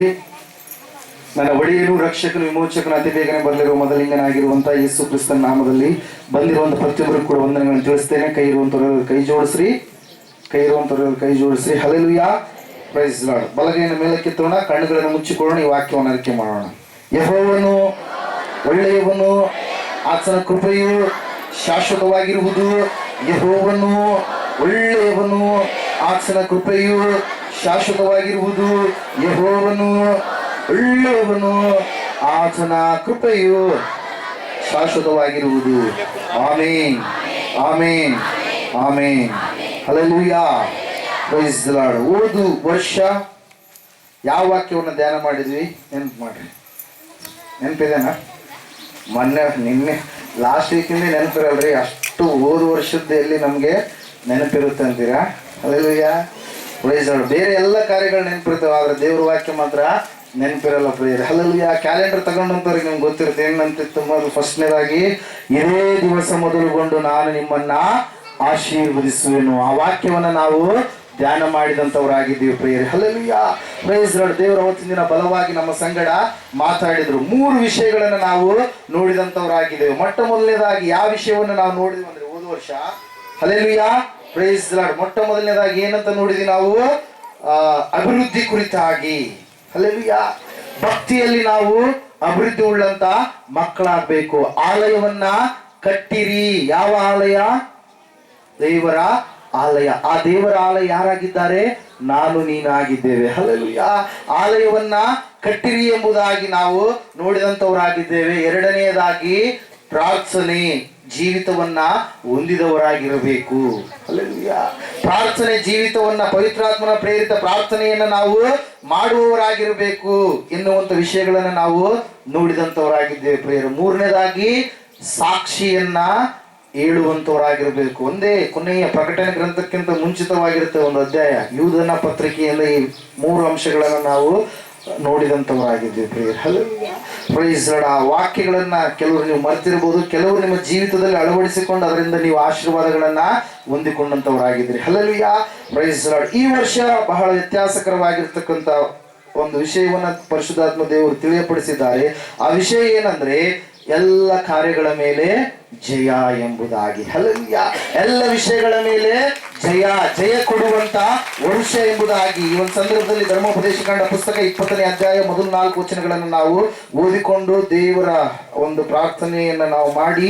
ನನ್ನ ಒಡೆಯನು ರಕ್ಷಕನು ವಿಮೋಚಕನ ಅತಿ ಬೇಗನೆ ಬರಲಿರುವ ಮೊದಲಿಂಗನಾಗಿರುವಂತಹ ಯೇಸು ಕ್ರಿಸ್ತನ ನಾಮದಲ್ಲಿ ಬಂದಿರುವಂತಹ ಪ್ರತಿಯೊಬ್ಬರು ಕೂಡ ವಂದನೆಗಳನ್ನು ತಿಳಿಸ್ತೇನೆ. ಕೈ ಇರುವಂತವರೆಲ್ಲ ಕೈ ಜೋಡಿಸ್ರಿ, ಕೈ ಇರುವಂತವರೆಲ್ಲ ಕೈ ಜೋಡಿಸ್ರಿ. Hallelujah, praise lord. ಬಲಗೈಯನ್ನು ಮೇಲಕ್ಕೆತ್ತೋಣ, ಕಣ್ಣುಗಳನ್ನು ಮುಚ್ಚಿಕೊಳ್ಳೋಣ, ಈ ವಾಕ್ಯವನ್ನು ಅರಿಕೆ ಮಾಡೋಣ. ಯೆಹೋವನು ಒಳ್ಳೆಯವನು, ಆತನ ಕೃಪೆಯು ಶಾಶ್ವತವಾಗಿರುವುದು. ಯೆಹೋವನು ಒಳ್ಳೆಯವನು, ಆತನ ಕೃಪೆಯು ಶಾಶ್ವತವಾಗಿರುವುದು. ಯೆಹೋವನು ಒಳ್ಳೆಯವನು, ಆತನ ಕೃಪೆಯು ಶಾಶ್ವತವಾಗಿರುವುದು. Amen, amen, amen. Hallelujah, praise the Lord. ಓದು ವರ್ಷ ಯಾವ ವಾಕ್ಯವನ್ನು ಧ್ಯಾನ ಮಾಡಿದ್ವಿ ನೆನಪು ಮಾಡ್ರಿ. ನೆನಪಿದೆನಾ? ನಿನ್ನೆ ಲಾಸ್ಟ್ ವೀಕಿಂದ ನೆನಪಿರಲ್ರಿ, ಅಷ್ಟು ಓದು ವರ್ಷದ ಎಲ್ಲಿ ನಮಗೆ ನೆನಪಿರುತ್ತೆ ಅಂತೀರಾ? Hallelujah, praise the lord. ಬೇರೆ ಎಲ್ಲ ಕಾರ್ಯಗಳು ನೆನಪಿರ್ತವೆ, ಆದ್ರೆ ದೇವ್ರ ವಾಕ್ಯ ಮಾತ್ರ ನೆನಪಿರಲ್ಲ ಪ್ರಿಯರೇ. ಹಲ್ಲೆಲೂಯಾ. ಕ್ಯಾಲೆಂಡರ್ ತಗೊಂಡಂತವ್ರಿಗೆ ನಿಮ್ಗೆ ಗೊತ್ತಿರುತ್ತೆ ಏನಂತಿತ್ತು. ಮೊದಲು ಫಸ್ಟ್ನೇದಾಗಿ, ಇದೇ ದಿವಸ ಮೊದಲುಗೊಂಡು ನಾನು ನಿಮ್ಮನ್ನ ಆಶೀರ್ವದಿಸುವೆನು. ಆ ವಾಕ್ಯವನ್ನ ನಾವು ಧ್ಯಾನ ಮಾಡಿದಂಥವರಾಗಿದ್ದೀವಿ ಪ್ರಿಯರೇ. Hallelujah, praise lord. ದೇವರು ಅವತ್ತಿನ ದಿನ ಬಲವಾಗಿ ನಮ್ಮ ಸಂಗಡ ಮಾತಾಡಿದ್ರು. 3 ವಿಷಯಗಳನ್ನು ನಾವು ನೋಡಿದಂಥವರಾಗಿದ್ದೇವೆ. ಮೊಟ್ಟ ಮೊದಲನೇದಾಗಿ ಯಾವ ವಿಷಯವನ್ನು ನಾವು ನೋಡಿದ್ವಿ ಅಂದ್ರೆ ಹೋದ ವರ್ಷ. Hallelujah, praise lord. ಮೊಟ್ಟ ಮೊದಲನೇದಾಗಿ ಏನಂತ ನೋಡಿದ್ವಿ ನಾವು? ಅಭಿವೃದ್ಧಿ ಕುರಿತಾಗಿ. ಹಲ್ಲೆಲೂಯಾ, ಭಕ್ತಿಯಲ್ಲಿ ನಾವು ಅಭಿವೃದ್ಧಿ ಉಳ್ಳಂತ ಮಕ್ಕಳಾಗಬೇಕು. ಆಲಯವನ್ನ ಕಟ್ಟಿರಿ. ಯಾವ ಆಲಯ? ದೇವರ ಆಲಯ. ಆ ದೇವರ ಆಲಯ ಯಾರಾಗಿದ್ದಾರೆ? ನಾನು ನೀನಾಗಿದ್ದೇವೆ. ಹಲ್ಲೆಲೂಯಾ. ಆಲಯವನ್ನ ಕಟ್ಟಿರಿ ಎಂಬುದಾಗಿ ನಾವು ನೋಡಿದಂತವರಾಗಿದ್ದೇವೆ. ಎರಡನೆಯದಾಗಿ ಪ್ರಾರ್ಥನೆ ಜೀವಿತವನ್ನ ಹೊಂದಿದವರಾಗಿರಬೇಕು. ಹಲ್ಲೆಲೂಯಾ. ಪ್ರಾರ್ಥನೆ ಜೀವಿತವನ್ನ, ಪವಿತ್ರಾತ್ಮನ ಪ್ರೇರಿತ ಪ್ರಾರ್ಥನೆಯನ್ನ ನಾವು ಮಾಡುವವರಾಗಿರಬೇಕು ಎನ್ನುವಂತ ವಿಷಯಗಳನ್ನ ನಾವು ನೋಡಿದಂತವರಾಗಿದ್ದೇವೆ ಪ್ರಿಯರು. ಮೂರನೇದಾಗಿ ಸಾಕ್ಷಿಯನ್ನ ಹೇಳುವಂತವರಾಗಿರಬೇಕು. ಒಂದೇ ಕೊನೆಯ ಪ್ರಕಟಣೆ ಗ್ರಂಥಕ್ಕಿಂತ ಮುಂಚಿತವಾಗಿರುತ್ತೆ ಒಂದು ಅಧ್ಯಾಯ, ಯೂದನ ಪತ್ರಿಕೆಯಿಂದ ಈ 3 ಅಂಶಗಳನ್ನು ನಾವು ನೋಡಿದಂಥವರಾಗಿದ್ದೀವಿ ಪ್ರಿಯರೇ. Hallelujah, praise lord. ಆ ವಾಕ್ಯಗಳನ್ನ ಕೆಲವರು ನೀವು ಮರ್ತಿರ್ಬೋದು, ಕೆಲವರು ನಿಮ್ಮ ಜೀವಿತದಲ್ಲಿ ಅಳವಡಿಸಿಕೊಂಡು ಅದರಿಂದ ನೀವು ಆಶೀರ್ವಾದಗಳನ್ನ ಹೊಂದಿಕೊಂಡಂತವರಾಗಿದ್ದೀರಿ. Hallelujah, praise Lord. ಈ ವರ್ಷ ಬಹಳ ವ್ಯತ್ಯಾಸಕರವಾಗಿರ್ತಕ್ಕಂಥ ಒಂದು ವಿಷಯವನ್ನ ಪರಿಶುದ್ಧಾತ್ಮ ದೇವರು ತಿಳಿಯಪಡಿಸಿದ್ದಾರೆ. ಆ ವಿಷಯ ಏನಂದ್ರೆ, ಎಲ್ಲ ಕಾರ್ಯಗಳ ಮೇಲೆ ಜಯ ಎಂಬುದಾಗಿ. ಹಲ್ಲೆಲೂಯಾ, ಎಲ್ಲ ವಿಷಯಗಳ ಮೇಲೆ ಜಯ, ಜಯ ಕೊಡುವಂತ ವರ್ಷ ಎಂಬುದಾಗಿ. ಈ ಒಂದು ಸಂದರ್ಭದಲ್ಲಿ ಧರ್ಮೋಪದೇಶ ಕಾಂಡ ಪುಸ್ತಕ 20ನೇ ಅಧ್ಯಾಯ ಮೊದಲು 4 ವಚನಗಳನ್ನು ನಾವು ಓದಿಕೊಂಡು ದೇವರ ಒಂದು ಪ್ರಾರ್ಥನೆಯನ್ನ ನಾವು ಮಾಡಿ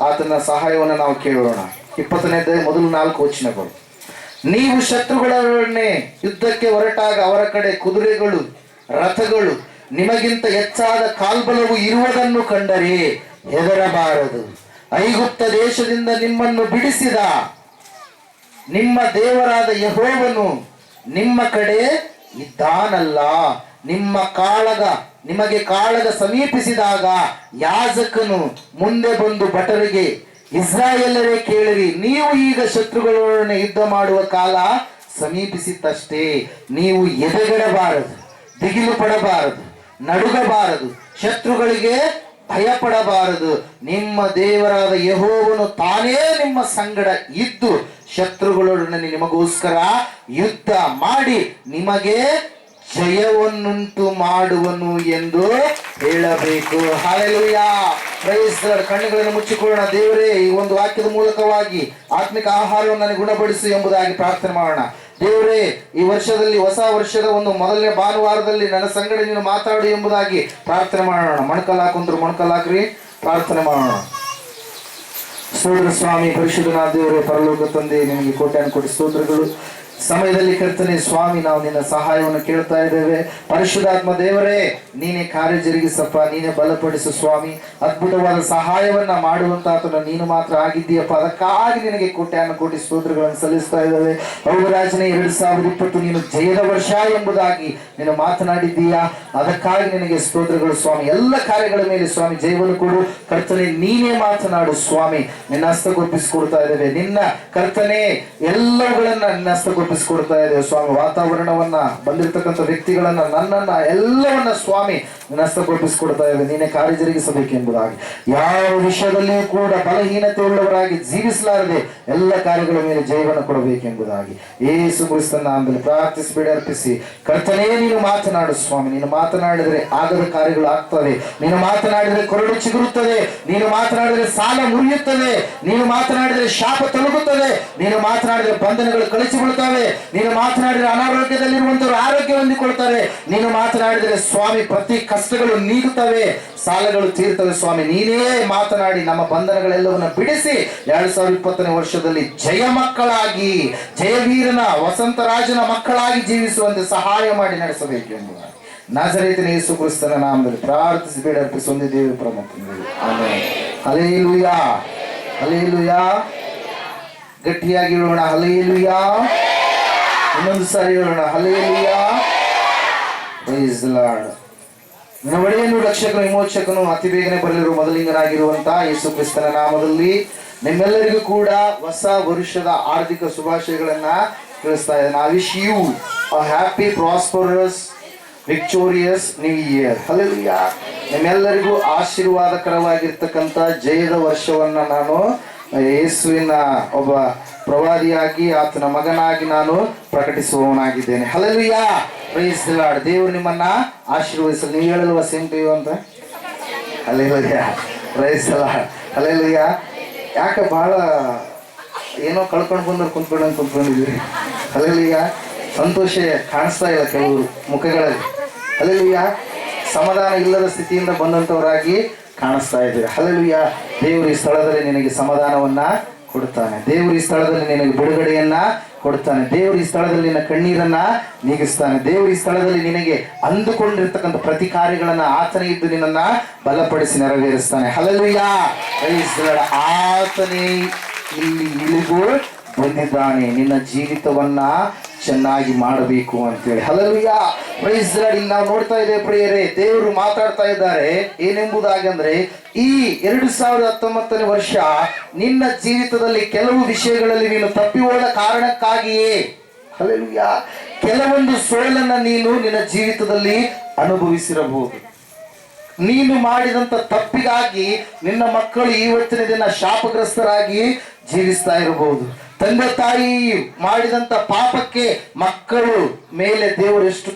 ಆತನ ಸಹಾಯವನ್ನು ನಾವು ಕೇಳೋಣ. 20ನೇ ಅಧ್ಯಾಯ ಮೊದಲು 4 ವಚನಗಳು. ನೀವು ಶತ್ರುಗಳನ್ನೇ ಯುದ್ಧಕ್ಕೆ ಹೊರಟಾಗ ಅವರ ಕಡೆ ಕುದುರೆಗಳು, ರಥಗಳು, ನಿಮಗಿಂತ ಹೆಚ್ಚಾದ ಕಾಲ್ಬಲವು ಇರುವುದನ್ನು ಕಂಡರೆ ಹೆದರಬಾರದು. ಐಗುಪ್ತ ದೇಶದಿಂದ ನಿಮ್ಮನ್ನು ಬಿಡಿಸಿದ ನಿಮ್ಮ ದೇವರಾದ ಯೆಹೋವನು ನಿಮ್ಮ ಕಡೆ ಇದ್ದಾನಲ್ಲ. ನಿಮಗೆ ಕಾಳಗ ಸಮೀಪಿಸಿದಾಗ ಯಾಜಕನು ಮುಂದೆ ಬಂದು ಭಟರಿಗೆ, ಇಸ್ರಾಯೇಲರೇ ಕೇಳಿರಿ, ನೀವು ಈಗ ಶತ್ರುಗಳೊಡನೆ ಯುದ್ಧ ಮಾಡುವ ಕಾಲ ಸಮೀಪಿಸಿತಷ್ಟೇ. ನೀವು ಎದೆಗೆಡಬಾರದು, ದಿಗಿಲು ಪಡಬಾರದು, ನಡುಗಬಾರದು, ಶತ್ರುಗಳಿಗೆ ಭಯಪಡಬಾರದು. ನಿಮ್ಮ ದೇವರಾದ ಯೆಹೋವನು ತಾನೇ ನಿಮ್ಮ ಸಂಗಡ ಇದ್ದು ಶತ್ರುಗಳೊಡನೆ ನಿಮಗೋಸ್ಕರ ಯುದ್ಧ ಮಾಡಿ ನಿಮಗೆ ಜಯವನ್ನುಂಟು ಮಾಡುವನು ಎಂದು ಹೇಳಬೇಕು. Hallelujah, praise lord. ಕಣ್ಣುಗಳನ್ನು ಮುಚ್ಚಿಕೊಳ್ಳೋಣ. ದೇವರೇ, ಈ ಒಂದು ವಾಕ್ಯದ ಮೂಲಕವಾಗಿ ಆತ್ಮಿಕ ಆಹಾರವನ್ನು ನನಗೆ ಗುಣಪಡಿಸು ಎಂಬುದಾಗಿ ಪ್ರಾರ್ಥನೆ ಮಾಡೋಣ. ದೇವರೇ, ಈ ವರ್ಷದಲ್ಲಿ, ಹೊಸ ವರ್ಷದ ಒಂದು ಮೊದಲನೇ ಭಾನುವಾರದಲ್ಲಿ ನನ್ನ ಸಂಗಡ ನೀನು ಮಾತಾಡು ಎಂಬುದಾಗಿ ಪ್ರಾರ್ಥನೆ ಮಾಡೋಣ. ಮೊಣಕಲ್ಲಾಕುಂದ್ರು ಮೊಣಕಲ್ಲಾಕ್ರಿ, ಪ್ರಾರ್ಥನೆ ಮಾಡೋಣ. ಸ್ತೋತ್ರ ಸ್ವಾಮಿ, ಪರಿಶುದ್ಧನಾದ ದೇವರೇ, ಪರಲೋಕ ತಂದೆ, ನಿಮಗೆ ಕೋಟ್ಯಾನುಕೋಟಿ ಸ್ತೋತ್ರಗಳು. ಸಮಯದಲ್ಲಿ ಕರ್ತನೆ ಸ್ವಾಮಿ, ನಾವು ನಿನ್ನ ಸಹಾಯವನ್ನು ಕೇಳ್ತಾ ಇದ್ದೇವೆ. ಪರಿಶುದ್ಧಾತ್ಮ ದೇವರೇ, ನೀನೇ ಕಾರ್ಯ ಜರುಗಿಸಪ್ಪ, ನೀನೇ ಬಲಪಡಿಸು ಸ್ವಾಮಿ. ಅದ್ಭುತವಾದ ಸಹಾಯವನ್ನ ಮಾಡುವಂತಾತನ ನೀನು ಮಾತ್ರ ಆಗಿದ್ದೀಯಪ್ಪ. ಅದಕ್ಕಾಗಿ ನಿನಗೆ ಕೋಟ್ಯಾನುಕೋಟಿ ಸ್ತೋತ್ರಗಳನ್ನು ಸಲ್ಲಿಸ್ತಾ ಇದ್ದೇವೆ. ರಾಜನೇ, 2020 ನೀನು ಜಯದ ವರ್ಷ ಎಂಬುದಾಗಿ ನೀನು ಮಾತನಾಡಿದ್ದೀಯಾ. ಅದಕ್ಕಾಗಿ ನಿನಗೆ ಸ್ತೋತ್ರಗಳು ಸ್ವಾಮಿ. ಎಲ್ಲ ಕಾರ್ಯಗಳ ಮೇಲೆ ಸ್ವಾಮಿ ಜಯವನ್ನು ಕೊಡು ಕರ್ತನೆ. ನೀನೇ ಮಾತನಾಡು ಸ್ವಾಮಿ. ನಿನ್ನ ಹಸ್ತಗೊಪ್ಪಿಸಿಕೊಡ್ತಾ ಇದ್ದೇವೆ. ನಿನ್ನ ಕರ್ತನೆ ಎಲ್ಲವುಗಳನ್ನ ನಿನ್ನ ಹಸ್ತಗೊಪ್ಪಿಸಿಕೊಡ್ತಾ ಇದ್ದೇವೆ ಸ್ವಾಮಿ. ವಾತಾವರಣವನ್ನ, ಬಂದಿರತಕ್ಕಂಥ ವ್ಯಕ್ತಿಗಳನ್ನ, ನನ್ನನ್ನ ಎಲ್ಲವನ್ನ ಸ್ವಾಮಿ ನಿನ್ನ ಹಸ್ತಗೊಪ್ಪಿಸಿಕೊಡ್ತಾ ಇದೆ. ನೀನೇ ಕಾರ್ಯ ಜರುಗಿಸಬೇಕೆಂಬುದಾಗಿ, ಯಾವ ವಿಷಯದಲ್ಲಿಯೂ ಕೂಡ ಬಲಹೀನತೆ ಉಳ್ಳವರಾಗಿ ಜೀವಿಸಲಾರದೆ ಎಲ್ಲ ಕಾರ್ಯಗಳ ಮೇಲೆ ಜಯವನ್ನು ಕೊಡಬೇಕೆಂಬುದಾಗಿ ಯೇಸು ಕ್ರಿಸ್ತನ ನಾಮದಲ್ಲಿ ಪ್ರಾರ್ಥಿಸಬೇಡಿ, ಅರ್ಪಿಸಿ. ಕರ್ತನೇ, ನೀನು ಮಾತನಾಡು ಸ್ವಾಮಿ. ನೀನು ಮಾತನಾಡಿದರೆ ಆಗದ ಕಾರ್ಯಗಳು ಆಗ್ತವೆ. ನೀನು ಮಾತನಾಡಿದರೆ ಕೊರಡು ಚಿಗುರುತ್ತದೆ. ನೀನು ಮಾತನಾಡಿದರೆ ಸಾಲ ಮುರಿಯುತ್ತದೆ. ನೀನು ಮಾತನಾಡಿದರೆ ಶಾಪ ತೊಲಗುತ್ತದೆ. ನೀನು ಮಾತನಾಡಿದರೆ ಬಂಧನಗಳು ಕಳಿಸಿಬಿಡುತ್ತವೆ. ನೀನು ಮಾತನಾಡಿದರೆ ಅನಾರೋಗ್ಯದಲ್ಲಿರುವಂತವರು ಆರೋಗ್ಯ ಹೊಂದಿಕೊಳ್ತಾರೆ. ನೀನು ಮಾತನಾಡಿದರೆ ಸ್ವಾಮಿ ಪ್ರತಿ ಕಷ್ಟಗಳು ನೀಗುತ್ತವೆ, ಸಾಲಗಳು ತೀರುತ್ತವೆ. ಸ್ವಾಮಿ, ನೀನೇ ಮಾತನಾಡಿ ನಮ್ಮ ಬಂಧನಗಳೆಲ್ಲವನ್ನು ಬಿಡಿಸಿ 2020ನೇ ವರ್ಷದಲ್ಲಿ ಜಯ ಮಕ್ಕಳಾಗಿ, ಜಯವೀರನ ವಸಂತರಾಜನ ಮಕ್ಕಳಾಗಿ ಜೀವಿಸುವಂತೆ ಸಹಾಯ ಮಾಡಿ ನಡೆಸಬೇಕು ಎಂಬುದಾಗಿ ನಾಜರೇತಿನ ಯೇಸು ಕ್ರಿಸ್ತನ ನಾಮದಲ್ಲಿ ಪ್ರಾರ್ಥಿಸಿ ಬೇಡ ಅರ್ಪಿಸಿ ಹೊಂದಿದ್ದೇವೆ ಪ್ರಮುಖ. ಆಮೆನ್. Hallelujah, hallelujah. ಗಟ್ಟಿಯಾಗಿ ಹೇಳೋಣ ಹಲ್ಲೆಲೂಯಾ. ಇನ್ನೊಂದು ಸಾರಿ ಹೇಳೋಣ ಹಲ್ಲೆಲೂಯಾ. Praise the lord. ನನ್ನ ಒಡೆಯನು, ರಕ್ಷಕನು, ವಿಮೋಚಕನು, ಅತಿ ಬೇಗನೆ ಬರಲಿರುವ ಮೊದಲಿಂಗನಾಗಿರುವಂತಹ ಯೇಸು ಕ್ರಿಸ್ತನ ನಾಮದಲ್ಲಿ ನಿಮ್ಮೆಲ್ಲರಿಗೂ ಕೂಡ ಹೊಸ ವರುಷದ ಆರ್ಥಿಕ ಶುಭಾಶಯಗಳನ್ನ ತಿಳಿಸ್ತಾ ಇದ್ದೇನೆ. I wish you a happy, prosperous, victorious new year. Hallelujah. ನಿಮ್ಮೆಲ್ಲರಿಗೂ ಆಶೀರ್ವಾದಕರವಾಗಿರ್ತಕ್ಕಂಥ ಜಯದ ವರ್ಷವನ್ನ ನಾನು ಯೇಸುವಿನ ಒಬ್ಬ ಪ್ರವಾದಿಯಾಗಿ, ಆತನ ಮಗನಾಗಿ ನಾನು ಪ್ರಕಟಿಸುವವನಾಗಿದ್ದೇನೆ. ಹಲ್ಲೆಲೂಯಾ. Praise the lord. ದೇವರು ನಿಮ್ಮನ್ನ ಆಶೀರ್ವದಿಸಲಿ. ನೀವು ಹೇಳಲ್ವಾ ಸೇಮ್ ಟು ಯು ಅಂತ? Hallelujah. Praise the lord. Hallelujah. ಯಾಕೆ ಬಹಳ ಏನೋ ಕಳ್ಕೊಂಡು ಬಂದವ್ರು ಕುಂತ್ಕೊಂಡಿದ್ದೀರಿ? ಹಲ್ಲೆಲೂಯಾ. ಸಂತೋಷ ಕಾಣಿಸ್ತಾ ಇಲ್ಲ ಕೆಲವರು ಮುಖಗಳಲ್ಲಿ. ಹಲ್ಲೆಲೂಯಾ. ಸಮಾಧಾನ ಇಲ್ಲದ ಸ್ಥಿತಿಯಿಂದ ಬಂದಂಥವರಾಗಿ ಕಾಣಿಸ್ತಾ ಇದ್ದೀರಿ. ಹಲ್ಲೆಲೂಯಾ. ದೇವರು ಈ ಸ್ಥಳದಲ್ಲಿ ನಿನಗೆ ಸಮಾಧಾನವನ್ನ ಕೊಡ್ತಾನೆ. ದೇವರು ಈ ಸ್ಥಳದಲ್ಲಿ ನಿನಗೆ ಬಿಡುಗಡೆಯನ್ನ ಕೊಡ್ತಾನೆ. ದೇವರು ಈ ಸ್ಥಳದಲ್ಲಿ ನಿನ್ನ ಕಣ್ಣೀರನ್ನ ನೀಗಿಸ್ತಾನೆ. ದೇವರು ಈ ಸ್ಥಳದಲ್ಲಿ ನಿನಗೆ ಅಂದುಕೊಂಡಿರ್ತಕ್ಕಂಥ ಪ್ರತಿ ಕಾರ್ಯಗಳನ್ನ ಆತನೇ ಇದ್ದು ನಿನ್ನನ್ನ ಬಲಪಡಿಸಿ ನೆರವೇರಿಸ್ತಾನೆ. ಹಲ್ಲೆಲೂಯಾ. Praise the Lord. ಆತನೇ ಇಲ್ಲಿ ಇಳಿದು ಬಂದಿದ್ದಾನೆ ನಿನ್ನ ಜೀವಿತವನ್ನ ಚೆನ್ನಾಗಿ ಮಾಡಬೇಕು ಅಂತೇಳಿ. ಹಲ್ಲೆಲೂಯಾ. Praise the Lord. ಇಲ್ಲಿ ನಾವು ನೋಡ್ತಾ ಇದ್ದೇವೆ ಪ್ರಿಯರೇ, ದೇವರು ಮಾತಾಡ್ತಾ ಇದ್ದಾರೆ ಏನೆಂಬುದಾಗಿ ಅಂದ್ರೆ, ಈ 2019ನೇ ವರ್ಷ ನಿನ್ನ ಜೀವಿತದಲ್ಲಿ ಕೆಲವು ವಿಷಯಗಳಲ್ಲಿ ನೀನು ತಪ್ಪಿ ಹೋದ ಕಾರಣಕ್ಕಾಗಿಯೇ, ಹಲ್ಲೆಲೂಯಾ, ಕೆಲವೊಂದು ಸೋಲನ್ನ ನೀನು ನಿನ್ನ ಜೀವಿತದಲ್ಲಿ ಅನುಭವಿಸಿರಬಹುದು. ನೀನು ಮಾಡಿದಂತ ತಪ್ಪಿಗಾಗಿ ನಿನ್ನ ಮಕ್ಕಳು ಇವತ್ತಿನ ದಿನ ಶಾಪಗ್ರಸ್ತರಾಗಿ ಜೀವಿಸ್ತಾ ಇರಬಹುದು. ತಂದೆ ತಾಯಿ ಮಾಡಿದಂತ ಪಾಪಕ್ಕೆ ಮಕ್ಕಳು ಮೇಲೆ ದೇವರು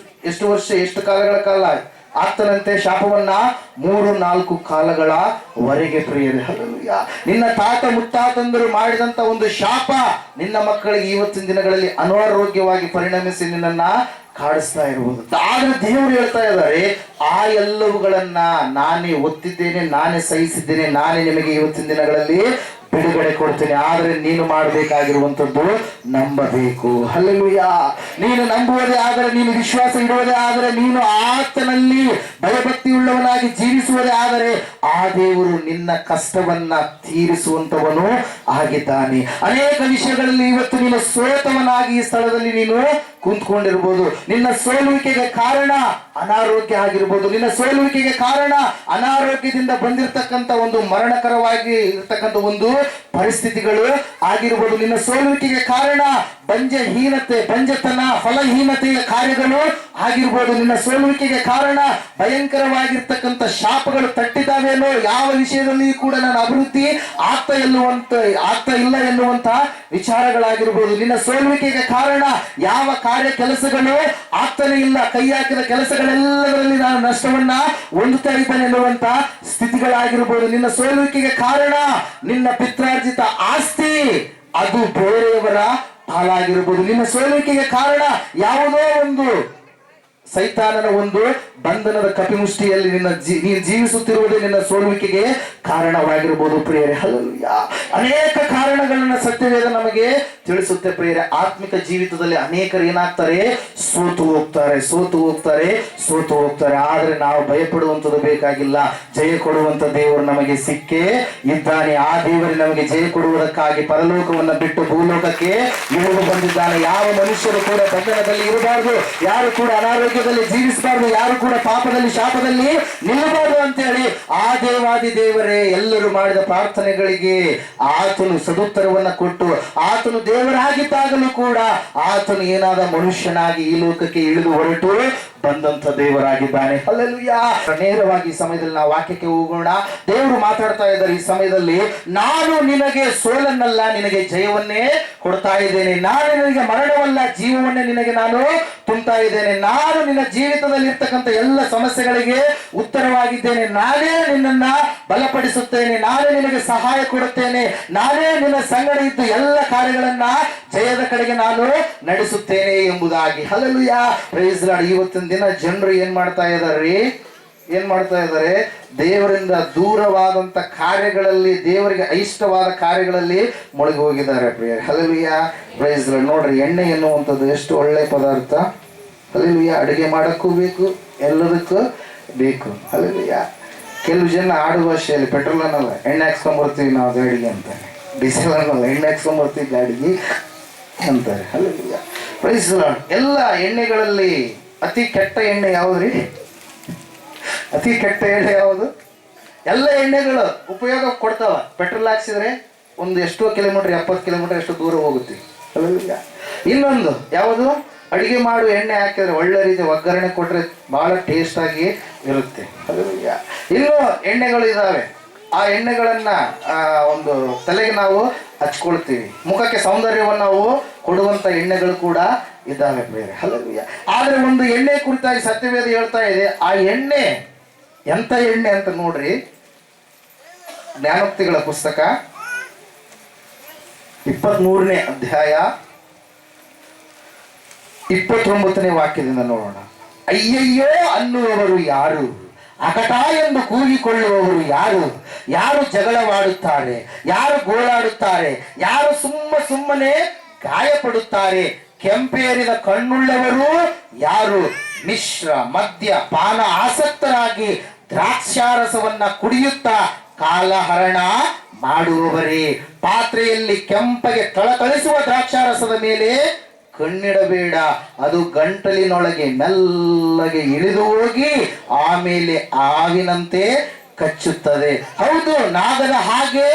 ಎಷ್ಟು ವರ್ಷ, ಎಷ್ಟು ಕಾಲಗಳ ಕಾಲ ಆಗ್ತಾನಂತೆ ಶಾಪವನ್ನ 3-4 ಕಾಲಗಳವರೆಗೆ ಪ್ರಿಯರೇ. ಹಲ್ಲೆಲೂಯಾ. ನಿನ್ನ ತಾತ ಮುತ್ತಾತಂದರು ಮಾಡಿದಂತ ಒಂದು ಶಾಪ ನಿನ್ನ ಮಕ್ಕಳಿಗೆ ಇವತ್ತಿನ ದಿನಗಳಲ್ಲಿ ಅನಾರೋಗ್ಯವಾಗಿ ಪರಿಣಮಿಸಿ ನಿನ್ನನ್ನ ಕಾಡಿಸ್ತಾ ಇರುವುದು. ಆದ್ರೆ ದೇವರು ಹೇಳ್ತಾ ಇದ್ದಾರೆ, ಆ ಎಲ್ಲವುಗಳನ್ನ ನಾನೇ ಒತ್ತಿದ್ದೇನೆ, ನಾನೇ ಸಹಿಸಿದ್ದೇನೆ, ನಾನೇ ನಿಮಗೆ ಇವತ್ತಿನ ದಿನಗಳಲ್ಲಿ ಬಿಡುಗಡೆ ಕೊಡ್ತೇನೆ. ಆದ್ರೆ ನೀನು ಮಾಡಬೇಕಾಗಿರುವಂತದ್ದು ನಂಬಬೇಕು. ಹಲ್ಲೆಲೂಯಾ. ನೀನು ನಂಬುವುದೇ ಆದರೆ, ನೀನು ವಿಶ್ವಾಸ ಇಡುವುದೇ ಆದರೆ, ನೀನು ಆತನಲ್ಲಿ ಭಯಭಕ್ತಿ ಉಳ್ಳವನಾಗಿ ಜೀವಿಸುವುದೇ ಆದರೆ ಆ ದೇವರು ನಿನ್ನ ಕಷ್ಟವನ್ನ ತೀರಿಸುವಂತವನು ಆಗಿದ್ದಾನೆ. ಅನೇಕ ವಿಷಯಗಳಲ್ಲಿ ಇವತ್ತು ನೀನು ಸೋತವನಾಗಿ ಈ ಸ್ಥಳದಲ್ಲಿ ನೀನು ಕುಂತ್ಕೊಂಡಿರ್ಬೋದು. ನಿನ್ನ ಸೋಲುವಿಕೆಗೆ ಕಾರಣ ಅನಾರೋಗ್ಯ ಆಗಿರ್ಬೋದು. ನಿನ್ನ ಸೋಲುವಿಕೆಗೆ ಕಾರಣ ಅನಾರೋಗ್ಯದಿಂದ ಬಂದಿರತಕ್ಕಂಥ ಒಂದು ಮರಣಕರವಾಗಿ ಇರತಕ್ಕಂಥ ಒಂದು ಪರಿಸ್ಥಿತಿಗಳು ಆಗಿರ್ಬೋದು. ನಿನ್ನ ಸೋಲುವಿಕೆಗೆ ಕಾರಣ ಬಂಜಹೀನತೆ, ಬಂಜತನ, ಫಲಹೀನತೆಯ ಕಾರ್ಯಗಳು ಆಗಿರ್ಬೋದು. ನಿನ್ನ ಸೋಲುವಿಕೆಗೆ ಕಾರಣ ಭಯಂಕರವಾಗಿರ್ತಕ್ಕಂಥ ಶಾಪಗಳು ತಟ್ಟಿದ್ದಾವೇನೋ, ಯಾವ ವಿಷಯದಲ್ಲಿ ಕೂಡ ನನ್ನ ಅಭಿವೃದ್ಧಿ ಆಗ್ತಾ ಇಲ್ಲ ಎನ್ನುವಂತ ವಿಚಾರಗಳಾಗಿರ್ಬೋದು. ನಿನ್ನ ಸೋಲುವಿಕೆಗೆ ಕಾರಣ ಯಾವ ಕಾರ್ಯ ಕೆಲಸಗಳು ಆಗ್ತಾನೆ ಇಲ್ಲ, ಕೈ ಹಾಕಿದ ಕೆಲಸಗಳೆಲ್ಲದರಲ್ಲಿ ನಾನು ನಷ್ಟವನ್ನ ಹೊಂದುತ್ತಾ ಇದ್ದೇನೆ ಎನ್ನುವಂತ ಸ್ಥಿತಿಗಳಾಗಿರ್ಬೋದು. ನಿನ್ನ ಸೋಲುವಿಕೆಗೆ ಕಾರಣ ನಿನ್ನ ಪಿತ್ರಾರ್ಜಿತ ಆಸ್ತಿ, ಅದು ಬೇರೆಯವರ ಪಾಲಾಗಿರ್ಬೋದು. ನಿನ್ನ ಸೋಲುವಿಕೆಗೆ ಕಾರಣ ಯಾವುದೋ ಒಂದು ಸೈತಾನನ ಒಂದು ಬಂಧನದ ಕಪಿಮುಷ್ಟಿಯಲ್ಲಿ ನೀನು ಜೀವಿಸುತ್ತಿರುವುದೇ ನಿನ್ನ ಸೋಲುವಿಕೆಗೆ ಕಾರಣವಾಗಿರ್ಬೋದು ಪ್ರಿಯರೇ. ಹಲ್ಲೆಲೂಯಾ. ಅನೇಕ ಕಾರಣಗಳನ್ನ ಸತ್ಯವೇದ ನಮಗೆ ತಿಳಿಸುತ್ತೆ ಪ್ರಿಯರೇ. ಆತ್ಮಿಕ ಜೀವಿತದಲ್ಲಿ ಅನೇಕರು ಏನಾಗ್ತಾರೆ, ಸೋತು ಹೋಗ್ತಾರೆ. ಆದ್ರೆ ನಾವು ಭಯಪಡುವಂಥದ್ದು ಬೇಕಾಗಿಲ್ಲ. ಜಯ ಕೊಡುವಂತ ದೇವರು ನಮಗೆ ಸಿಕ್ಕೇ ಇದ್ದಾನೆ. ಆ ದೇವರು ನಮಗೆ ಜಯ ಕೊಡುವುದಕ್ಕಾಗಿ ಪರಲೋಕವನ್ನ ಬಿಟ್ಟು ಭೂಲೋಕಕ್ಕೆ ಇಳಿದು ಬಂದಿದ್ದಾನೆ. ಯಾವ ಮನುಷ್ಯರು ಕೂಡ ಬಂಧನದಲ್ಲಿ ಇರಬಾರ್ದು, ಯಾರು ಕೂಡ ಅನಾರೋಗ್ಯದಲ್ಲಿ ಜೀವಿಸಬಾರ್ದು, ಯಾರು ಕೂಡ ಪಾಪದಲ್ಲಿ ಶಾಪದಲ್ಲಿ ನಿಲ್ಲಬಾರದು ಅಂತೇಳಿ ಆ ದೇವಾದಿ ದೇವರೇ ಎಲ್ಲರೂ ಮಾಡಿದ ಪ್ರಾರ್ಥನೆಗಳಿಗೆ ಆತನು ಸದುತ್ತರವನ್ನ ಕೊಟ್ಟು, ಆತನು ದೇವರಾಗಿದ್ದಾಗಲೂ ಕೂಡ ಆತನು ಏನಾದ ಮನುಷ್ಯನಾಗಿ ಈ ಲೋಕಕ್ಕೆ ಇಳಿದು ಹೊರಟು ಬಂದಂತ ದೇವರಾಗಿದ್ದಾನೆ. ಹಲ್ಲೆಲೂಯಾ. ನೇರವಾಗಿ ಈ ಸಮಯದಲ್ಲಿ ನಾವು ವಾಕ್ಯಕ್ಕೆ ಹೋಗೋಣ. ದೇವರು ಮಾತಾಡ್ತಾ ಇದ್ದಾರೆ ಈ ಸಮಯದಲ್ಲಿ, ನಾನು ನಿನಗೆ ಸೋಲನ್ನಲ್ಲ ನಿನಗೆ ಜಯವನ್ನೇ ಕೊಡ್ತಾ ಇದ್ದೇನೆ. ನಾನು ನಿನಗೆ ಮರಣವಲ್ಲ ಜೀವವನ್ನೇ ನಿನಗೆ ನಾನು ತುಂಬ್ತಾ ಇದ್ದೇನೆ. ನಾನು ನಿನ್ನ ಜೀವಿತದಲ್ಲಿ ಇರ್ತಕ್ಕಂಥ ಎಲ್ಲ ಸಮಸ್ಯೆಗಳಿಗೆ ಉತ್ತರವಾಗಿದ್ದೇನೆ. ನಾನೇ ನಿನ್ನನ್ನ ಬಲಪಡಿಸುತ್ತೇನೆ, ನಾನೇ ನಿನಗೆ ಸಹಾಯ ಕೊಡುತ್ತೇನೆ, ನಾನೇ ನಿನ್ನ ಸಂಗಡ ಇದ್ದು ಎಲ್ಲ ಕಾರ್ಯಗಳನ್ನ ಜಯದ ಕಡೆಗೆ ನಾನು ನಡೆಸುತ್ತೇನೆ ಎಂಬುದಾಗಿ. ಹಲ್ಲೆಲೂಯಾ. Praise Lord. ಇವತ್ತಿನ ದಿನ ಜನರು ಏನ್ ಮಾಡ್ತಾ ಇದ್ದಾರೆ? ದೇವರಿಂದ ದೂರವಾದಂತ ಕಾರ್ಯಗಳಲ್ಲಿ, ದೇವರಿಗೆ ಇಷ್ಟವಾದ ಕಾರ್ಯಗಳಲ್ಲಿ ಮುಳುಗಿ ಹೋಗಿದ್ದಾರೆ ಪ್ರಿಯರೇ. ಹಲ್ಲೆಲೂಯಾ. Praise Lord. ನೋಡ್ರಿ, ಎಣ್ಣೆ ಎನ್ನುವಂಥದ್ದು ಎಷ್ಟು ಒಳ್ಳೆ ಪದಾರ್ಥ. ಹಲ್ಲೆಲೂಯಾ. ಅಡುಗೆ ಮಾಡಕ್ಕೂ ಬೇಕು, ಎಲ್ಲದಕ್ಕೂ ಬೇಕು. ಹಲ್ಲೆಲೂಯಾ. ಕೆಲವು ಜನ ಆಡು ಭಾಷೆಯಲ್ಲಿ ಪೆಟ್ರೋಲ್ ಅನ್ನಲ್ಲ, ಎಣ್ಣೆ ಹಾಕ್ಸ್ಕೊಂಡ್ಬರ್ತೀವಿ ನಾವು ಗಾಡಿಗೆ ಅಂತಾರೆ. ಡೀಸೆಲ್ ಅನ್ನಲ್ಲ, ಎಣ್ಣೆ ಹಾಕ್ಸ್ಕೊಂಡ್ಬರ್ತೀವಿ ಗಾಡಿಗೆ ಅಂತಾರೆ. ಹಲ್ಲೆಲೂಯಾ. Praise Lord. ಎಲ್ಲ ಎಣ್ಣೆಗಳಲ್ಲಿ ಅತಿ ಕೆಟ್ಟ ಎಣ್ಣೆ ಯಾವ್ದ್ರಿ? ಅತಿ ಕೆಟ್ಟ ಎಣ್ಣೆ ಯಾವುದು? ಎಲ್ಲ ಎಣ್ಣೆಗಳು ಉಪಯೋಗ ಕೊಡ್ತಾವ. ಪೆಟ್ರೋಲ್ ಹಾಕ್ಸಿದ್ರೆ ಒಂದು ಎಷ್ಟೋ ಕಿಲೋಮೀಟರ್, 70 ಕಿಲೋಮೀಟರ್ ಎಷ್ಟು ದೂರ ಹೋಗುತ್ತೆ. ಹಲ್ಲೆಲೂಯಾ. ಇನ್ನೊಂದು ಯಾವುದು? ಅಡಿಗೆ ಮಾಡು ಎಣ್ಣೆ ಹಾಕಿದ್ರೆ ಒಳ್ಳೆ ರೀತಿ ಒಗ್ಗರಣೆ ಕೊಟ್ರೆ ಬಹಳ ಟೇಸ್ಟ್ ಆಗಿ ಇರುತ್ತೆ. ಹಲ್ಲೆಲೂಯಾ. ಇನ್ನೂ ಎಣ್ಣೆಗಳು ಇದಾವೆ. ಆ ಎಣ್ಣೆಗಳನ್ನ ಒಂದು ತಲೆಗೆ ನಾವು ಹಚ್ಕೊಳ್ತೀವಿ. ಮುಖಕ್ಕೆ ಸೌಂದರ್ಯವನ್ನು ನಾವು ಕೊಡುವಂತ ಎಣ್ಣೆಗಳು ಕೂಡ ಇದ್ದಾವೆ ಬೇರೆ. ಹಲ್ಲೆಲೂಯಾ. ಆದ್ರೆ ಒಂದು ಎಣ್ಣೆ ಕುರಿತಾಗಿ ಸತ್ಯವೇದ ಹೇಳ್ತಾ ಇದೆ. ಆ ಎಣ್ಣೆ ಎಂತ ಎಣ್ಣೆ ಅಂತ ನೋಡ್ರಿ. ಜ್ಞಾನೋಕ್ತಿಗಳ ಪುಸ್ತಕ 23ನೇ ಅಧ್ಯಾಯ 29ನೇ ವಾಕ್ಯದಿಂದ ನೋಡೋಣ. ಅಯ್ಯಯ್ಯೋ ಅನ್ನುವವರು ಯಾರು? ಅಕಟ ಎಂದು ಕೂಗಿಕೊಳ್ಳುವವರು ಯಾರು? ಯಾರು ಜಗಳವಾಡುತ್ತಾರೆ? ಯಾರು ಗೋಳಾಡುತ್ತಾರೆ? ಯಾರು ಸುಮ್ಮನೆ ಗಾಯಪಡುತ್ತಾರೆ? ಕೆಂಪೇರಿದ ಕಣ್ಣುಳ್ಳವರು ಯಾರು? ಮಿಶ್ರ ಮದ್ಯ ಪಾನ ಆಸಕ್ತರಾಗಿ ದ್ರಾಕ್ಷಾರಸವನ್ನ ಕುಡಿಯುತ್ತಾ ಕಾಲಹರಣ ಮಾಡುವವರೇ. ಪಾತ್ರೆಯಲ್ಲಿ ಕೆಂಪಗೆ ಥಳಥಳಿಸುವ ದ್ರಾಕ್ಷಾರಸದ ಮೇಲೆ ಕಣ್ಣಿಡಬೇಡ, ಅದು ಗಂಟಲಿನೊಳಗೆ ಮೆಲ್ಲಗೆ ಇಳಿದು ಹೋಗಿ ಆಮೇಲೆ ಆವಿನಂತೆ ಕಚ್ಚುತ್ತದೆ. ಹೌದು, ನಾಗದ ಹಾಗೆ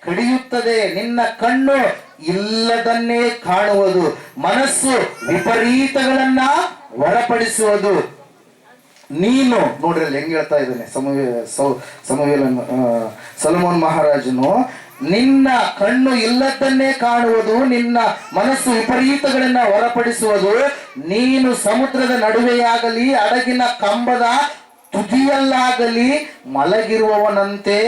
ಕಡಿಯುತ್ತದೆ. ನಿನ್ನ ಕಣ್ಣು ಇಲ್ಲದನ್ನೇ ಕಾಣುವುದು, ಮನಸ್ಸು ವಿಪರೀತಗಳನ್ನ ಹೊರಪಡಿಸುವುದು. ನೀನು ನೋಡ್ರಿ ಅಲ್ಲಿ ಹೆಂಗ್ ಹೇಳ್ತಾ ಇದ್ದಾನೆ ಸೊಲೊಮೋನ್ ಮಹಾರಾಜನು. ನಿನ್ನ ಕಣ್ಣು ಇಲ್ಲದನ್ನೇ ಕಾಣುವುದು, ನಿನ್ನ ಮನಸ್ಸು ವಿಪರೀತಗಳನ್ನ ಹೊರಪಡಿಸುವುದು. ನೀನು ಸಮುದ್ರದ ನಡುವೆಯಾಗಲಿ ಅಡಗಿನ ಕಂಬದ ತುದಿಯಲ್ಲಾಗಲಿ ಮಲಗಿರುವವನಂತೆ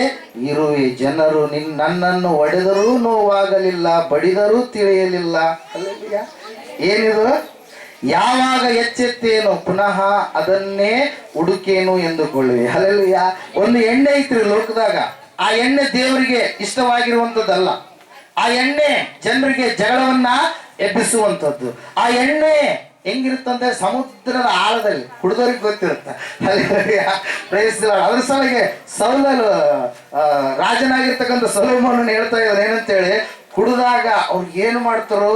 ಇರುವೆ. ಜನರು ನನ್ನನ್ನು ಹೊಡೆದರೂ ನೋವಾಗಲಿಲ್ಲ, ಬಡಿದರೂ ತಿಳಿಯಲಿಲ್ಲ. ಹಲ್ಲೆಲೂಯಾ. ಏನಿದು? ಯಾವಾಗ ಎಚ್ಚೆತ್ತೇನು ಪುನಃ ಅದನ್ನೇ ಹುಡುಕೇನು ಎಂದುಕೊಳ್ಳುವೆ. ಹಲ್ಲೆಲೂಯಾ. ಒಂದು ಎಣ್ಣೆ ಐತ್ರಿ ಲೋಕದಾಗ. ಆ ಎಣ್ಣೆ ದೇವರಿಗೆ ಇಷ್ಟವಾಗಿರುವಂಥದ್ದಲ್ಲ. ಆ ಎಣ್ಣೆ ಜನರಿಗೆ ಜಗಳವನ್ನ ಎಬ್ಬಿಸುವಂಥದ್ದು. ಆ ಎಣ್ಣೆ ಹೆಂಗಿರುತ್ತಂದ್ರೆ ಸಮುದ್ರದ ಆಳದಲ್ಲಿ ಕುಡಿದವ್ರಿಗೆ ಗೊತ್ತಿರುತ್ತೆ. ಅದ್ರ ಸಲಗೆ ರಾಜನಾಗಿರ್ತಕ್ಕಂಥ ಸೊಲೊಮೋನನ್ ಹೇಳ್ತಾ ಇದ್ದಾರೆ ಏನಂತೇಳಿ, ಕುಡಿದಾಗ ಅವ್ರಿಗೆ ಏನು ಮಾಡ್ತಾರೋ